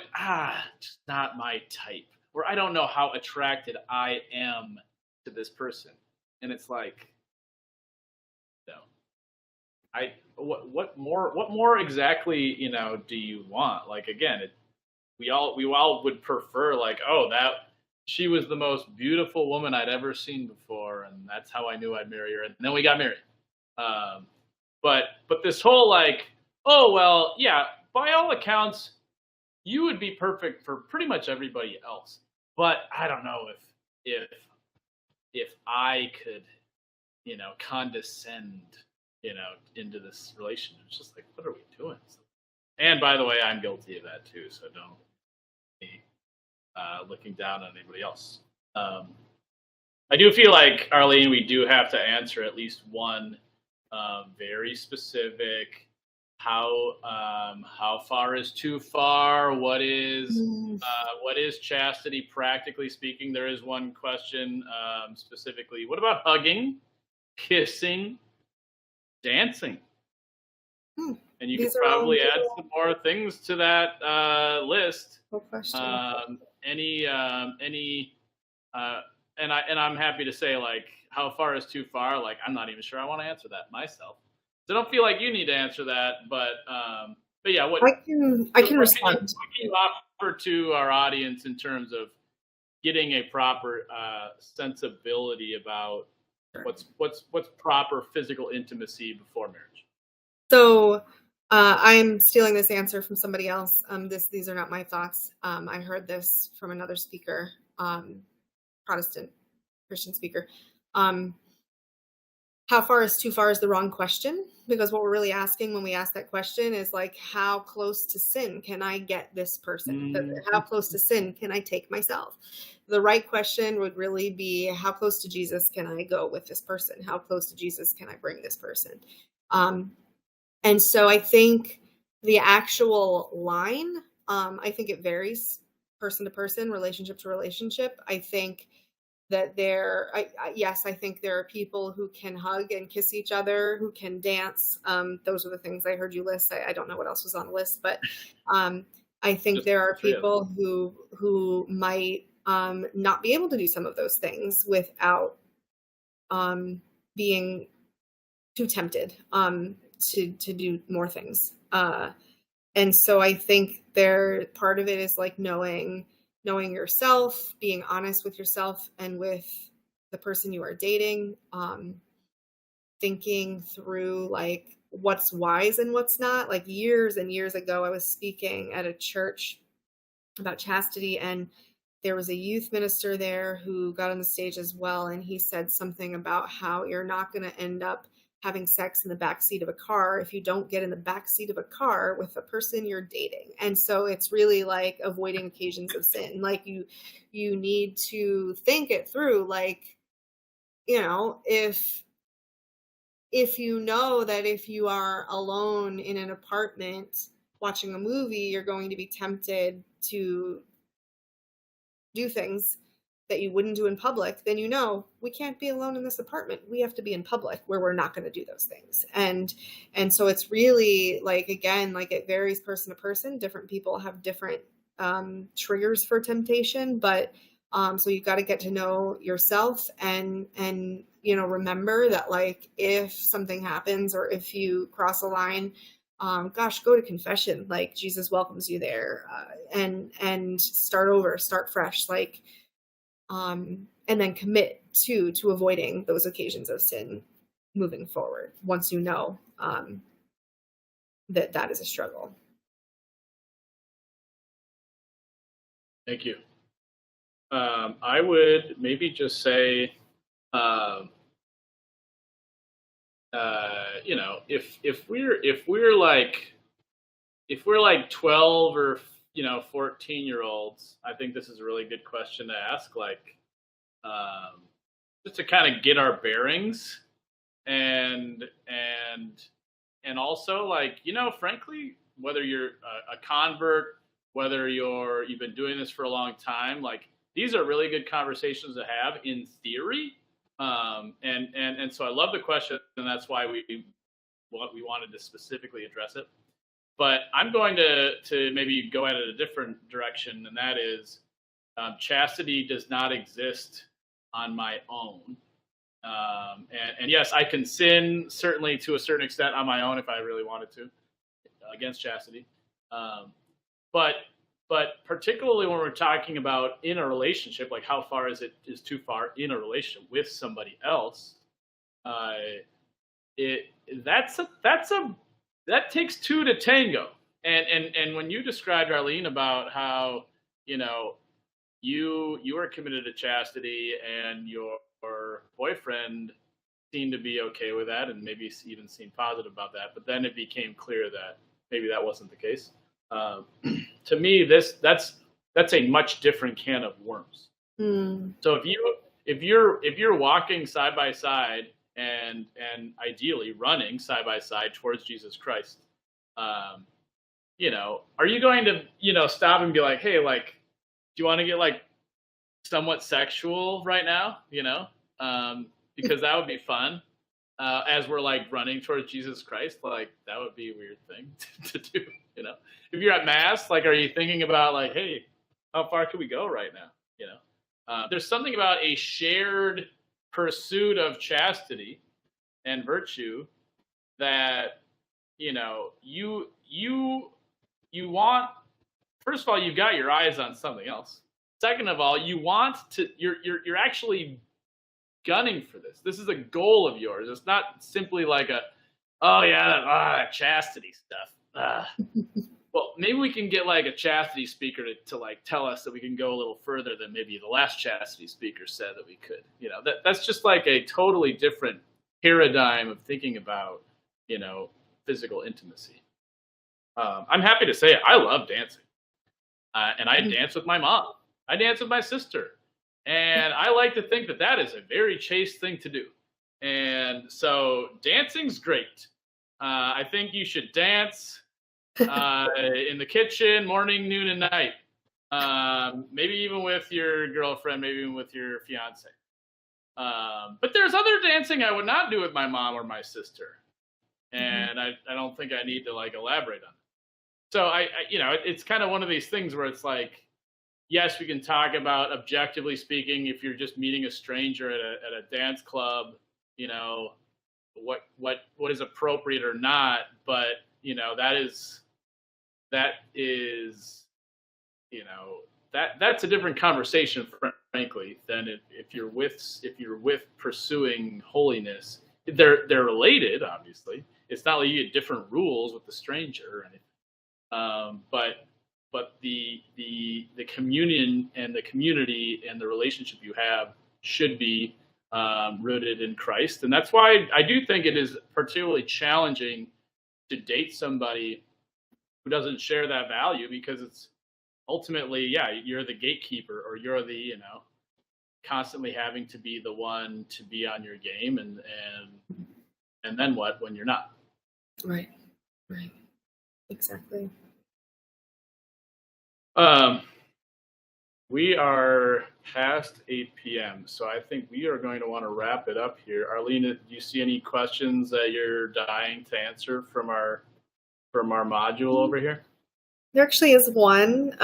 just not my type, or I don't know how attracted I am to this person. And it's like, what more exactly, do you want? Like, again, we all would prefer, like, that she was the most beautiful woman I'd ever seen before, and that's how I knew I'd marry her. And then we got married. But this whole, like, by all accounts, you would be perfect for pretty much everybody else. But I don't know if I could, condescend, into this relationship. It's just like, what are we doing? And by the way, I'm guilty of that too. So don't be looking down on anybody else. I do feel like, Arleen, we do have to answer at least one very specific. How far is too far? What is chastity, practically speaking? There is one question specifically. What about hugging, kissing, dancing? And you could probably add some more things to that list. Good question. And I'm happy to say, like, how far is too far? Like, I'm not even sure I want to answer that myself. So I don't feel like you need to answer that, but yeah, I can respond. What can you offer to our audience in terms of getting a proper sensibility about Sure. what's proper physical intimacy before marriage. So I'm stealing this answer from somebody else. These are not my thoughts. I heard this from another speaker, Protestant Christian speaker. How far is too far is the wrong question, because what we're really asking when we ask that question is like, how close to sin can I get this person? How close to sin can I take myself? The right question would really be, how close to Jesus can I go with this person? How close to Jesus can I bring this person? And so I think the actual line, I think it varies person to person, relationship to relationship. I think that I think there are people who can hug and kiss each other, who can dance. Those are the things I heard you list. I don't know what else was on the list, but I think there are people who might not be able to do some of those things without being too tempted to do more things. And so I think part of it is like knowing yourself, being honest with yourself and with the person you are dating, thinking through like what's wise and what's not. Like years and years ago, I was speaking at a church about chastity, and there was a youth minister there who got on the stage as well. And he said something about how you're not going to end up having sex in the backseat of a car if you don't get in the backseat of a car with the person you're dating. And so it's really like avoiding occasions of sin. Like you need to think it through. Like, you know, if you know that if you are alone in an apartment watching a movie, you're going to be tempted to do things that you wouldn't do in public, then you know we can't be alone in this apartment. We have to be in public where we're not going to do those things. And so it's really like, again, like it varies person to person. Different people have different triggers for temptation, but so you've got to get to know yourself and you know, remember that like if something happens or if you cross a line, gosh, go to confession. Like Jesus welcomes you there, and start over, start fresh. Like, and then commit to avoiding those occasions of sin moving forward once you know that is a struggle. Thank you. I would maybe just say, you know, if we're like 12 or 14-year-olds, I think this is a really good question to ask, like just to kind of get our bearings, and also like, you know, frankly, whether you're a convert, whether you've been doing this for a long time, like these are really good conversations to have in theory. And so I love the question, and that's why we wanted to specifically address it. But I'm going to maybe go at it a different direction, and that is chastity does not exist on my own. And yes, I can sin certainly to a certain extent on my own if I really wanted to against chastity. But particularly when we're talking about in a relationship, like how far is too far in a relationship with somebody else, that takes two to tango. And when you described, Arleen, about how, you know, you are committed to chastity and your boyfriend seemed to be okay with that and maybe even seemed positive about that, but then it became clear that maybe that wasn't the case. To me, that's a much different can of worms. So if you're walking side by side and ideally running side by side towards Jesus Christ, you know, are you going to, you know, stop and be like, hey, like, do you want to get like somewhat sexual right now? You know, because that would be fun. As we're like running towards Jesus Christ, like that would be a weird thing to do. You know, if you're at mass, like, are you thinking about like, hey, how far can we go right now? You know, there's something about a shared pursuit of chastity and virtue that, you know, you want. First of all, you've got your eyes on something else. Second of all, you're actually gunning for this. This is a goal of yours. It's not simply like oh yeah, that chastity stuff. Well, maybe we can get like a chastity speaker to like tell us that we can go a little further than maybe the last chastity speaker said that we could. That's just like a totally different paradigm of thinking about, physical intimacy. I'm happy to say I love dancing, and I dance with my mom. I dance with my sister, and I like to think that that is a very chaste thing to do. And so dancing's great. I think you should dance in the kitchen, morning, noon, and night. Maybe even with your girlfriend, maybe even with your fiance. But there's other dancing I would not do with my mom or my sister, and I don't think I need to like elaborate on it. So it's kind of one of these things where it's like, yes, we can talk about objectively speaking, if you're just meeting a stranger at a dance club, what is appropriate or not, but that's a different conversation, frankly, than if you're with pursuing holiness. They're related, obviously. It's not like you get different rules with the stranger or anything. But the communion and the community and the relationship you have should be rooted in Christ. And that's why I do think it is particularly challenging to date somebody who doesn't share that value, because it's ultimately, you're the gatekeeper, or you're the, constantly having to be the one to be on your game, and then what when you're not? Right. Exactly. We are past 8 p.m., so I think we are going to want to wrap it up here. Arleen, do you see any questions that you're dying to answer from our module over here? There actually is one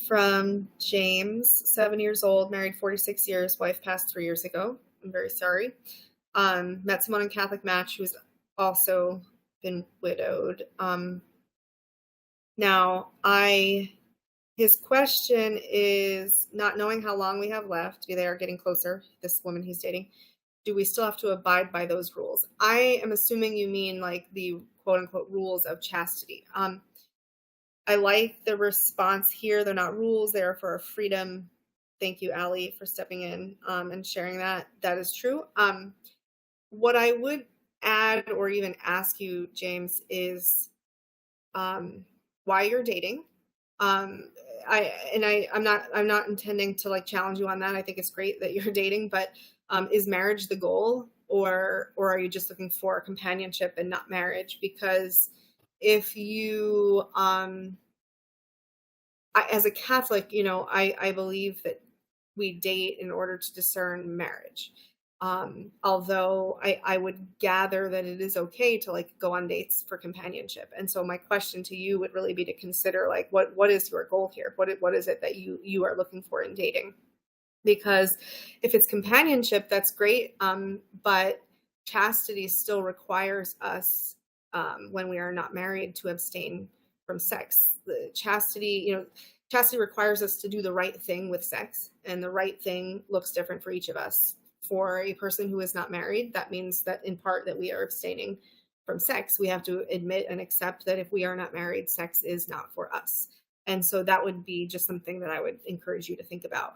from James, 7 years old, married 46 years, wife passed 3 years ago. I'm very sorry. Met someone on CatholicMatch who's also been widowed. Now, his question is, not knowing how long we have left, they are getting closer, this woman he's dating, do we still have to abide by those rules? I am assuming you mean like the quote unquote rules of chastity. I like the response here. They're not rules, they are for our freedom. Thank you, Allie, for stepping in and sharing that. That is true. What I would add or even ask you, James, is why you're dating. I'm not intending to like challenge you on that. I think it's great that you're dating, but is marriage the goal, or are you just looking for companionship and not marriage? Because if you, as a Catholic, I believe that we date in order to discern marriage. Although I would gather that it is okay to like go on dates for companionship. And so my question to you would really be to consider like, what is your goal here? What is it that you are looking for in dating? Because if it's companionship, that's great. But chastity still requires us, when we are not married, to abstain from sex. The chastity requires us to do the right thing with sex, and the right thing looks different for each of us. For a person who is not married, that means that in part that we are abstaining from sex. We have to admit and accept that if we are not married, sex is not for us. And so that would be just something that I would encourage you to think about.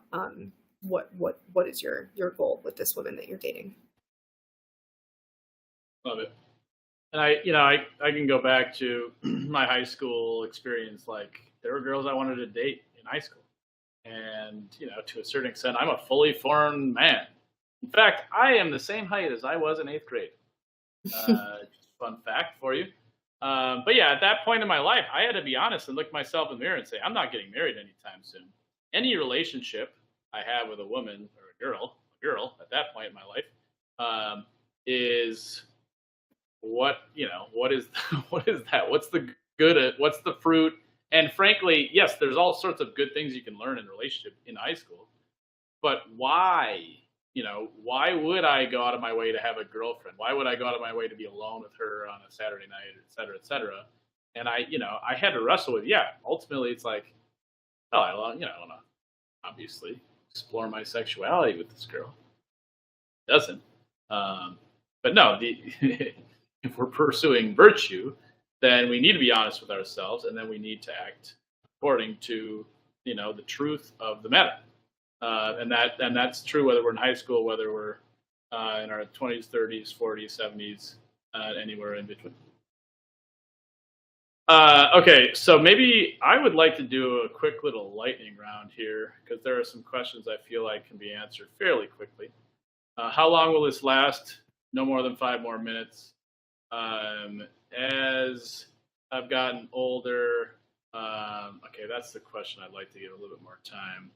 What is your goal with this woman that you're dating? Love it. And I can go back to my high school experience. Like, there were girls I wanted to date in high school, and to a certain extent, I'm a fully formed man. In fact, I am the same height as I was in 8th grade. Just fun fact for you. But yeah, at that point in my life, I had to be honest and look myself in the mirror and say, I'm not getting married anytime soon. Any relationship I have with a woman or a girl at that point in my life, is what is that? What's the good? What's the fruit? And frankly, yes, there's all sorts of good things you can learn in a relationship in high school. But why? Why would I go out of my way to have a girlfriend? Why would I go out of my way to be alone with her on a Saturday night, et cetera, et cetera? And I had to wrestle with, ultimately it's like, I want to obviously explore my sexuality with this girl. Doesn't. But no, if we're pursuing virtue, then we need to be honest with ourselves, and then we need to act according to the truth of the matter. And that's true whether we're in high school, whether we're in our 20s, 30s, 40s, 70s, anywhere in between. Okay, so maybe I would like to do a quick little lightning round here because there are some questions I feel like can be answered fairly quickly. How long will this last? No more than 5 more minutes. As I've gotten older, okay, that's the question I'd like to give a little bit more time.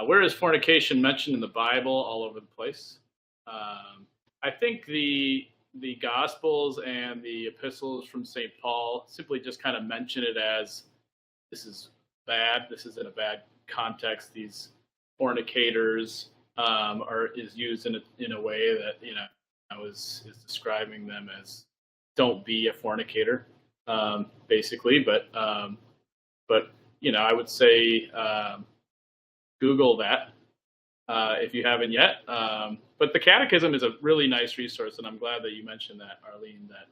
Where is fornication mentioned in the Bible? All over the place. I think the Gospels and the epistles from St. Paul simply just kind of mention it as this is bad. This is in a bad context. These fornicators is used in a way that is describing them as don't be a fornicator, basically. But I would say Google that if you haven't yet. But the Catechism is a really nice resource, and I'm glad that you mentioned that, Arleen. That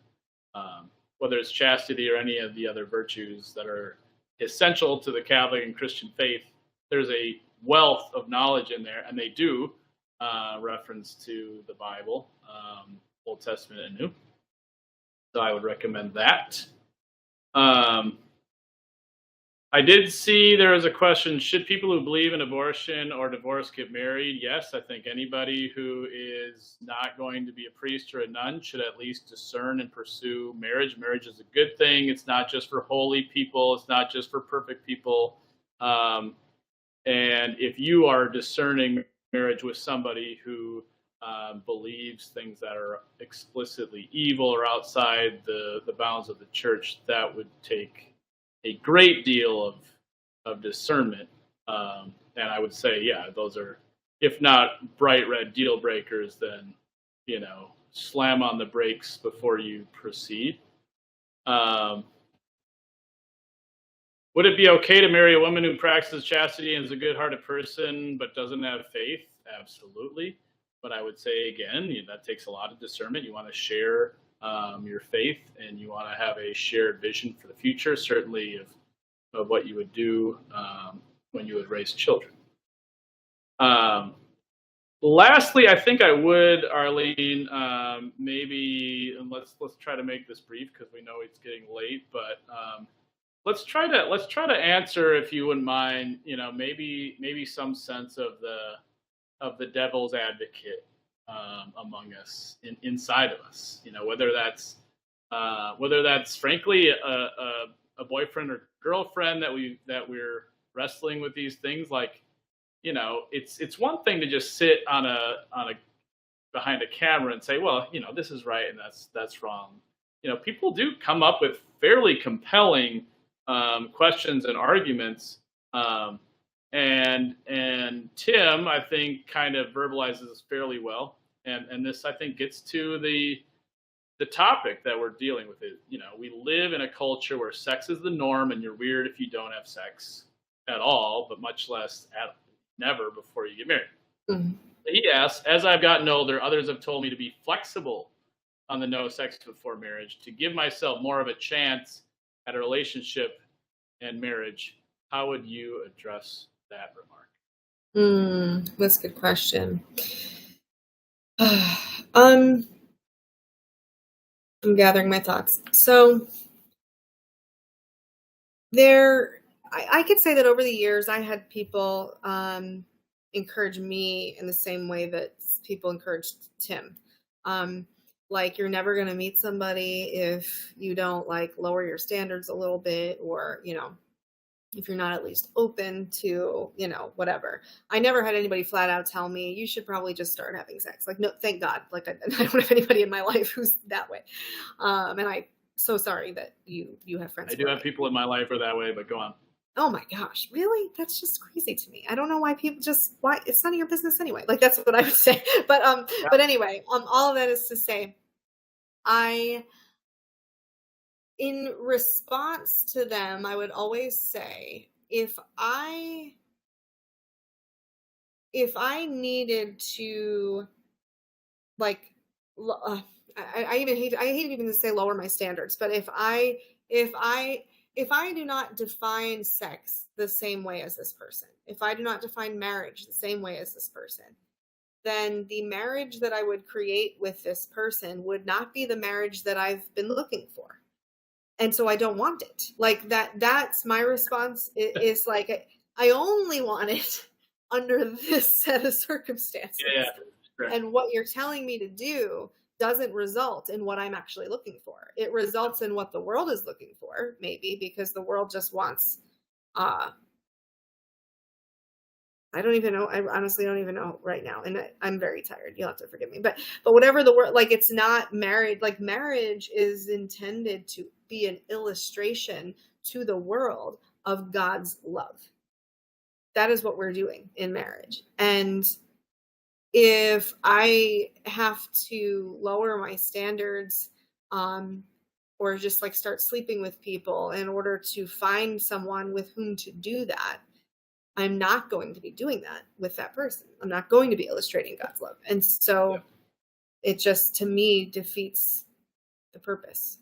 whether it's chastity or any of the other virtues that are essential to the Catholic and Christian faith, there's a wealth of knowledge in there, and they do reference to the Bible, Old Testament and New. So I would recommend that. I did see there was a question, should people who believe in abortion or divorce get married? Yes, I think anybody who is not going to be a priest or a nun should at least discern and pursue marriage. Marriage is a good thing. It's not just for holy people. It's not just for perfect people. And if you are discerning marriage with somebody who believes things that are explicitly evil or outside the bounds of the church, that would take a great deal of discernment. And I would say, yeah, those are, if not bright red deal breakers, then, slam on the brakes before you proceed. Would it be okay to marry a woman who practices chastity and is a good-hearted person but doesn't have faith? Absolutely. But I would say, again, that takes a lot of discernment. You want to share your faith, and you want to have a shared vision for the future, certainly of what you would do when you would raise children. Lastly, I think I would, Arleen, maybe, and let's try to make this brief because we know it's getting late, but let's try to answer, if you wouldn't mind, maybe some sense of the devil's advocate among us, inside of us, whether that's frankly a boyfriend or girlfriend that we're wrestling with these things. Like, it's one thing to just sit on a behind a camera and say, well, this is right and that's wrong. People do come up with fairly compelling questions and arguments. And Tim, I think, kind of verbalizes this fairly well. And this, I think, gets to the topic that we're dealing with. We live in a culture where sex is the norm, and you're weird if you don't have sex at all, but much less never before you get married. Mm-hmm. He asks, as I've gotten older, others have told me to be flexible on the no sex before marriage, to give myself more of a chance at a relationship and marriage. How would you address that remark? That's a good question. I'm gathering my thoughts. So I could say that over the years, I had people encourage me in the same way that people encouraged Tim. Like, you're never going to meet somebody if you don't lower your standards a little bit, or, if you're not at least open to, whatever. I never had anybody flat out tell me you should probably just start having sex. No, thank God. I don't have anybody in my life who's that way. And I'm so sorry that you have friends. I do have people in my life who are that way, but go on. Oh my gosh, really? That's just crazy to me. I don't know why people why it's none of your business anyway. That's what I would say. But yeah. But anyway, all of that is to say, in response to them, I would always say, if I if I needed to, like, I hate even to say lower my standards, but if I if I do not define sex the same way as this person, if I do not define marriage the same way as this person, then the marriage that I would create with this person would not be the marriage that I've been looking for. And so I don't want it. Like that's my response is like, I only want it under this set of circumstances. Yeah, right. And what you're telling me to do doesn't result in what I'm actually looking for. It results in what the world is looking for, maybe, because the world just wants, I don't even know. I honestly don't even know right now. And I'm very tired. You'll have to forgive me. But whatever the word, like, it's not married. Like, marriage is intended to be an illustration to the world of God's love. That is what we're doing in marriage. And if I have to lower my standards, or just like start sleeping with people in order to find someone with whom to do that, I'm not going to be doing that with that person. I'm not going to be illustrating God's love. And so it just, to me, defeats the purpose.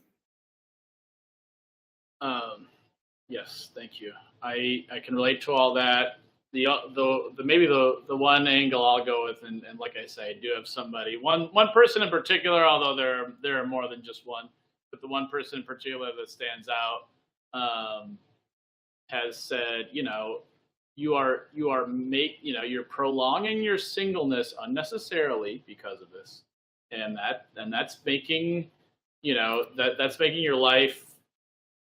Yes, thank you. I can relate to all that. Maybe the one angle I'll go with, and like I say, I do have somebody, one person in particular, although there are more than just one, but the one person in particular that stands out has said, you're prolonging your singleness unnecessarily because of this, and that's making, that's making your life,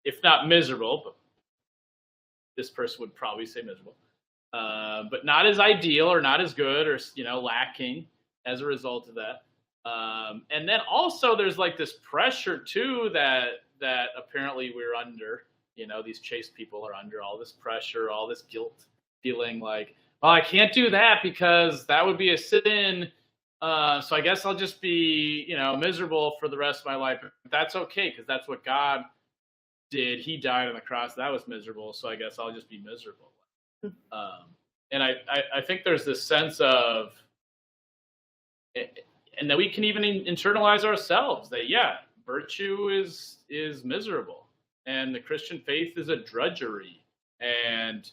if not miserable, but this person would probably say miserable, but not as ideal or not as good, or lacking as a result of that. And then also there's like this pressure too that apparently we're under. These chaste people are under all this pressure, all this guilt, feeling like, well, I can't do that because that would be a sin. So I guess I'll just be, miserable for the rest of my life. But that's okay, because that's what God did. He died on the cross. That was miserable. So I guess I'll just be miserable. And I think there's this sense of, and that we can even internalize ourselves that, virtue is miserable, and the Christian faith is a drudgery, and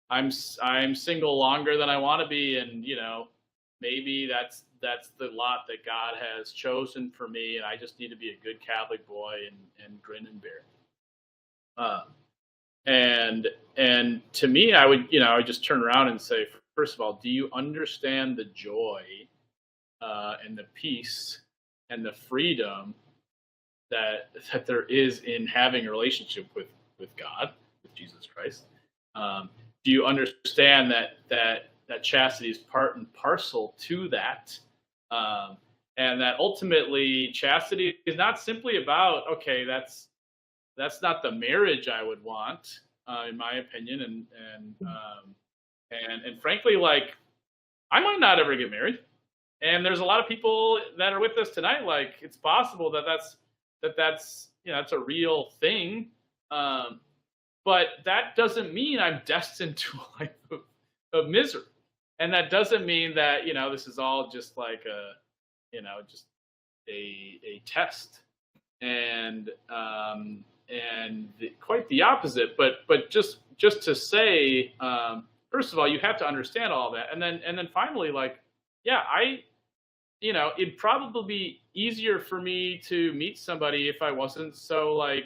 I'm single longer than I want to be, and maybe that's the lot that God has chosen for me, and I just need to be a good Catholic boy and grin and bear it. And to me, I would just turn around and say, first of all, do you understand the joy and the peace and the freedom that there is in having a relationship with God, with Jesus Christ? Do you understand that chastity is part and parcel to that? And that ultimately chastity is not simply about, okay, that's not the marriage I would want, in my opinion. And frankly, like, I might not ever get married. And there's a lot of people that are with us tonight. Like, it's possible that's a real thing. But that doesn't mean I'm destined to a life of misery. And that doesn't mean that, this is all just like just a test. And quite the opposite. But just to say, first of all, you have to understand all that. And then finally, like, it'd probably be easier for me to meet somebody if I wasn't so, like,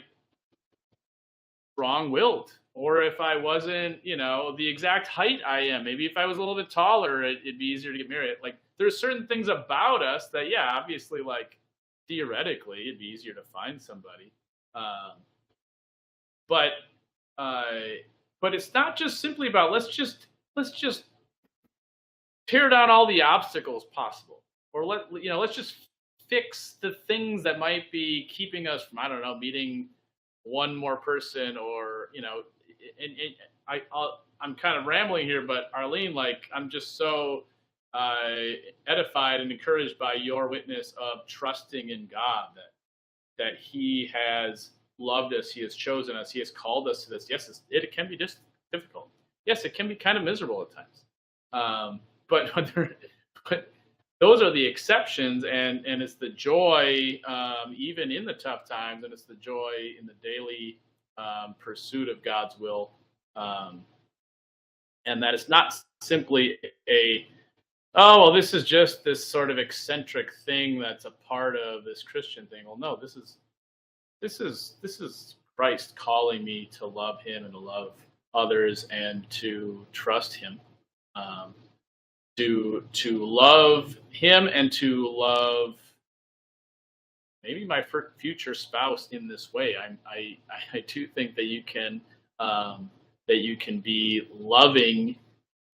strong-willed, or if I wasn't, the exact height I am. Maybe if I was a little bit taller, it'd be easier to get married. Like, there's certain things about us that, obviously, like, theoretically, it'd be easier to find somebody. But it's not just simply about let's just tear down all the obstacles possible, or let's just fix the things that might be keeping us from, I don't know, meeting one more person, or I'm kind of rambling here, but Arleen, like, I'm just so edified and encouraged by your witness of trusting in God, that He has loved us, He has chosen us, He has called us to this. Yes, it can be just difficult. Yes, it can be kind of miserable at times. But but those are the exceptions, and it's the joy even in the tough times, and it's the joy in the daily pursuit of God's will, and that it's not simply a oh well, this is just this sort of eccentric thing that's a part of this Christian thing. Well, no, this is Christ calling me to love Him and to love others and to trust Him, to love Him and to love maybe my future spouse in this way. I do think that you can be loving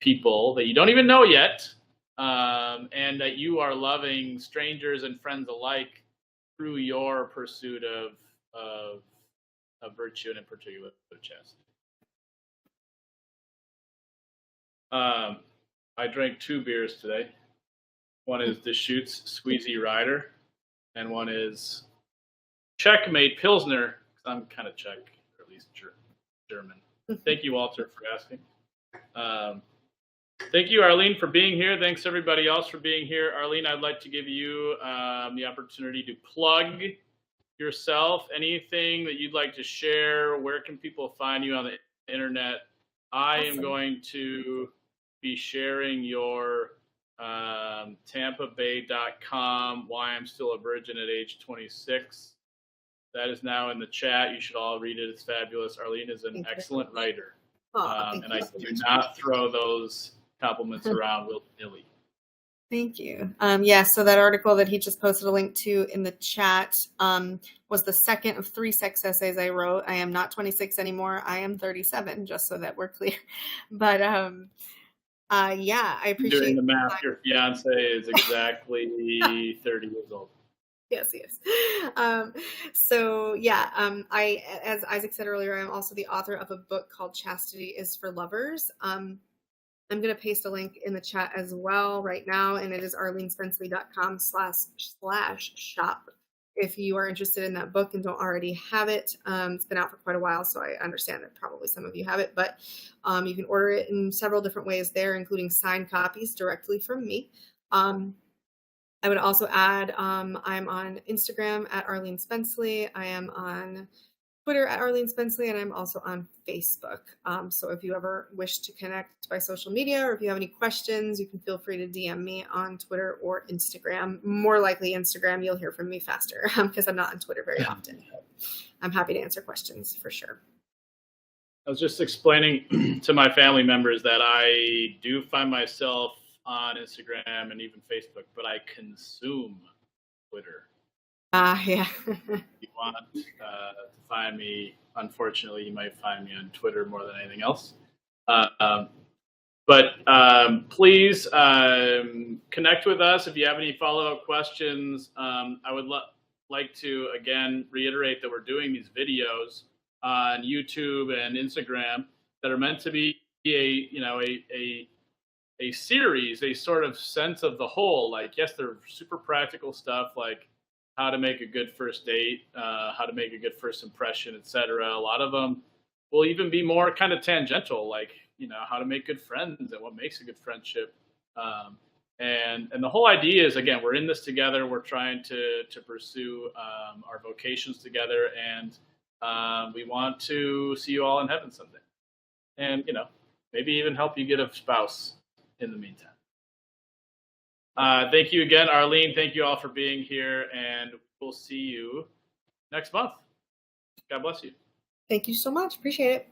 people that you don't even know yet, and that you are loving strangers and friends alike through your pursuit of virtue, and in particular chastity. I drank 2 beers today. One is Deschutes Squeezy Rider, and one is Checkmate Pilsner, because I'm kind of Czech, or at least German. Thank you, Walter, for asking. Thank you, Arleen, for being here. Thanks, everybody else, for being here. Arleen, I'd like to give you the opportunity to plug yourself, anything that you'd like to share. Where can people find you on the internet? I am going to be sharing your TampaBay.com, Why I'm Still a Virgin at Age 26. That is now in the chat. You should all read it. It's fabulous. Arleen is an excellent writer. And I do not throw those compliments around willy-nilly. Thank you. Yeah, so that article that he just posted a link to in the chat was the second of 3 sex essays I wrote. I am not 26 anymore. I am 37, just so that we're clear. But yeah, I appreciate doing the math. Your fiance is exactly 30 years old. Yes. So yeah, I, as Isaac said earlier, I'm also the author of a book called Chastity is for Lovers. I'm going to paste a link in the chat as well right now, and it is arleenspenceley.com/shop. If you are interested in that book and don't already have it, it's been out for quite a while, so I understand that probably some of you have it, but you can order it in several different ways there, including signed copies directly from me. I would also add, I'm on Instagram at Arleen Spenceley. I am on Twitter at Arleen Spenceley, and I'm also on Facebook. So if you ever wish to connect by social media, or if you have any questions, you can feel free to DM me on Twitter or Instagram. More likely Instagram, you'll hear from me faster because I'm not on Twitter very often. I'm happy to answer questions for sure. I was just explaining to my family members that I do find myself on Instagram and even Facebook, but I consume Twitter. Yeah. If you want to find me, unfortunately, you might find me on Twitter more than anything else. But please connect with us if you have any follow-up questions. I would like to, again, reiterate that we're doing these videos on YouTube and Instagram that are meant to be a series, a sort of sense of the whole. Like, yes, they're super practical stuff, like how to make a good first date, how to make a good first impression, etc. A lot of them will even be more kind of tangential, like, how to make good friends and what makes a good friendship. And the whole idea is, again, we're in this together. We're trying to pursue our vocations together, and we want to see you all in heaven someday. And, maybe even help you get a spouse in the meantime. Thank you again, Arleen. Thank you all for being here, and we'll see you next month. God bless you. Thank you so much. Appreciate it.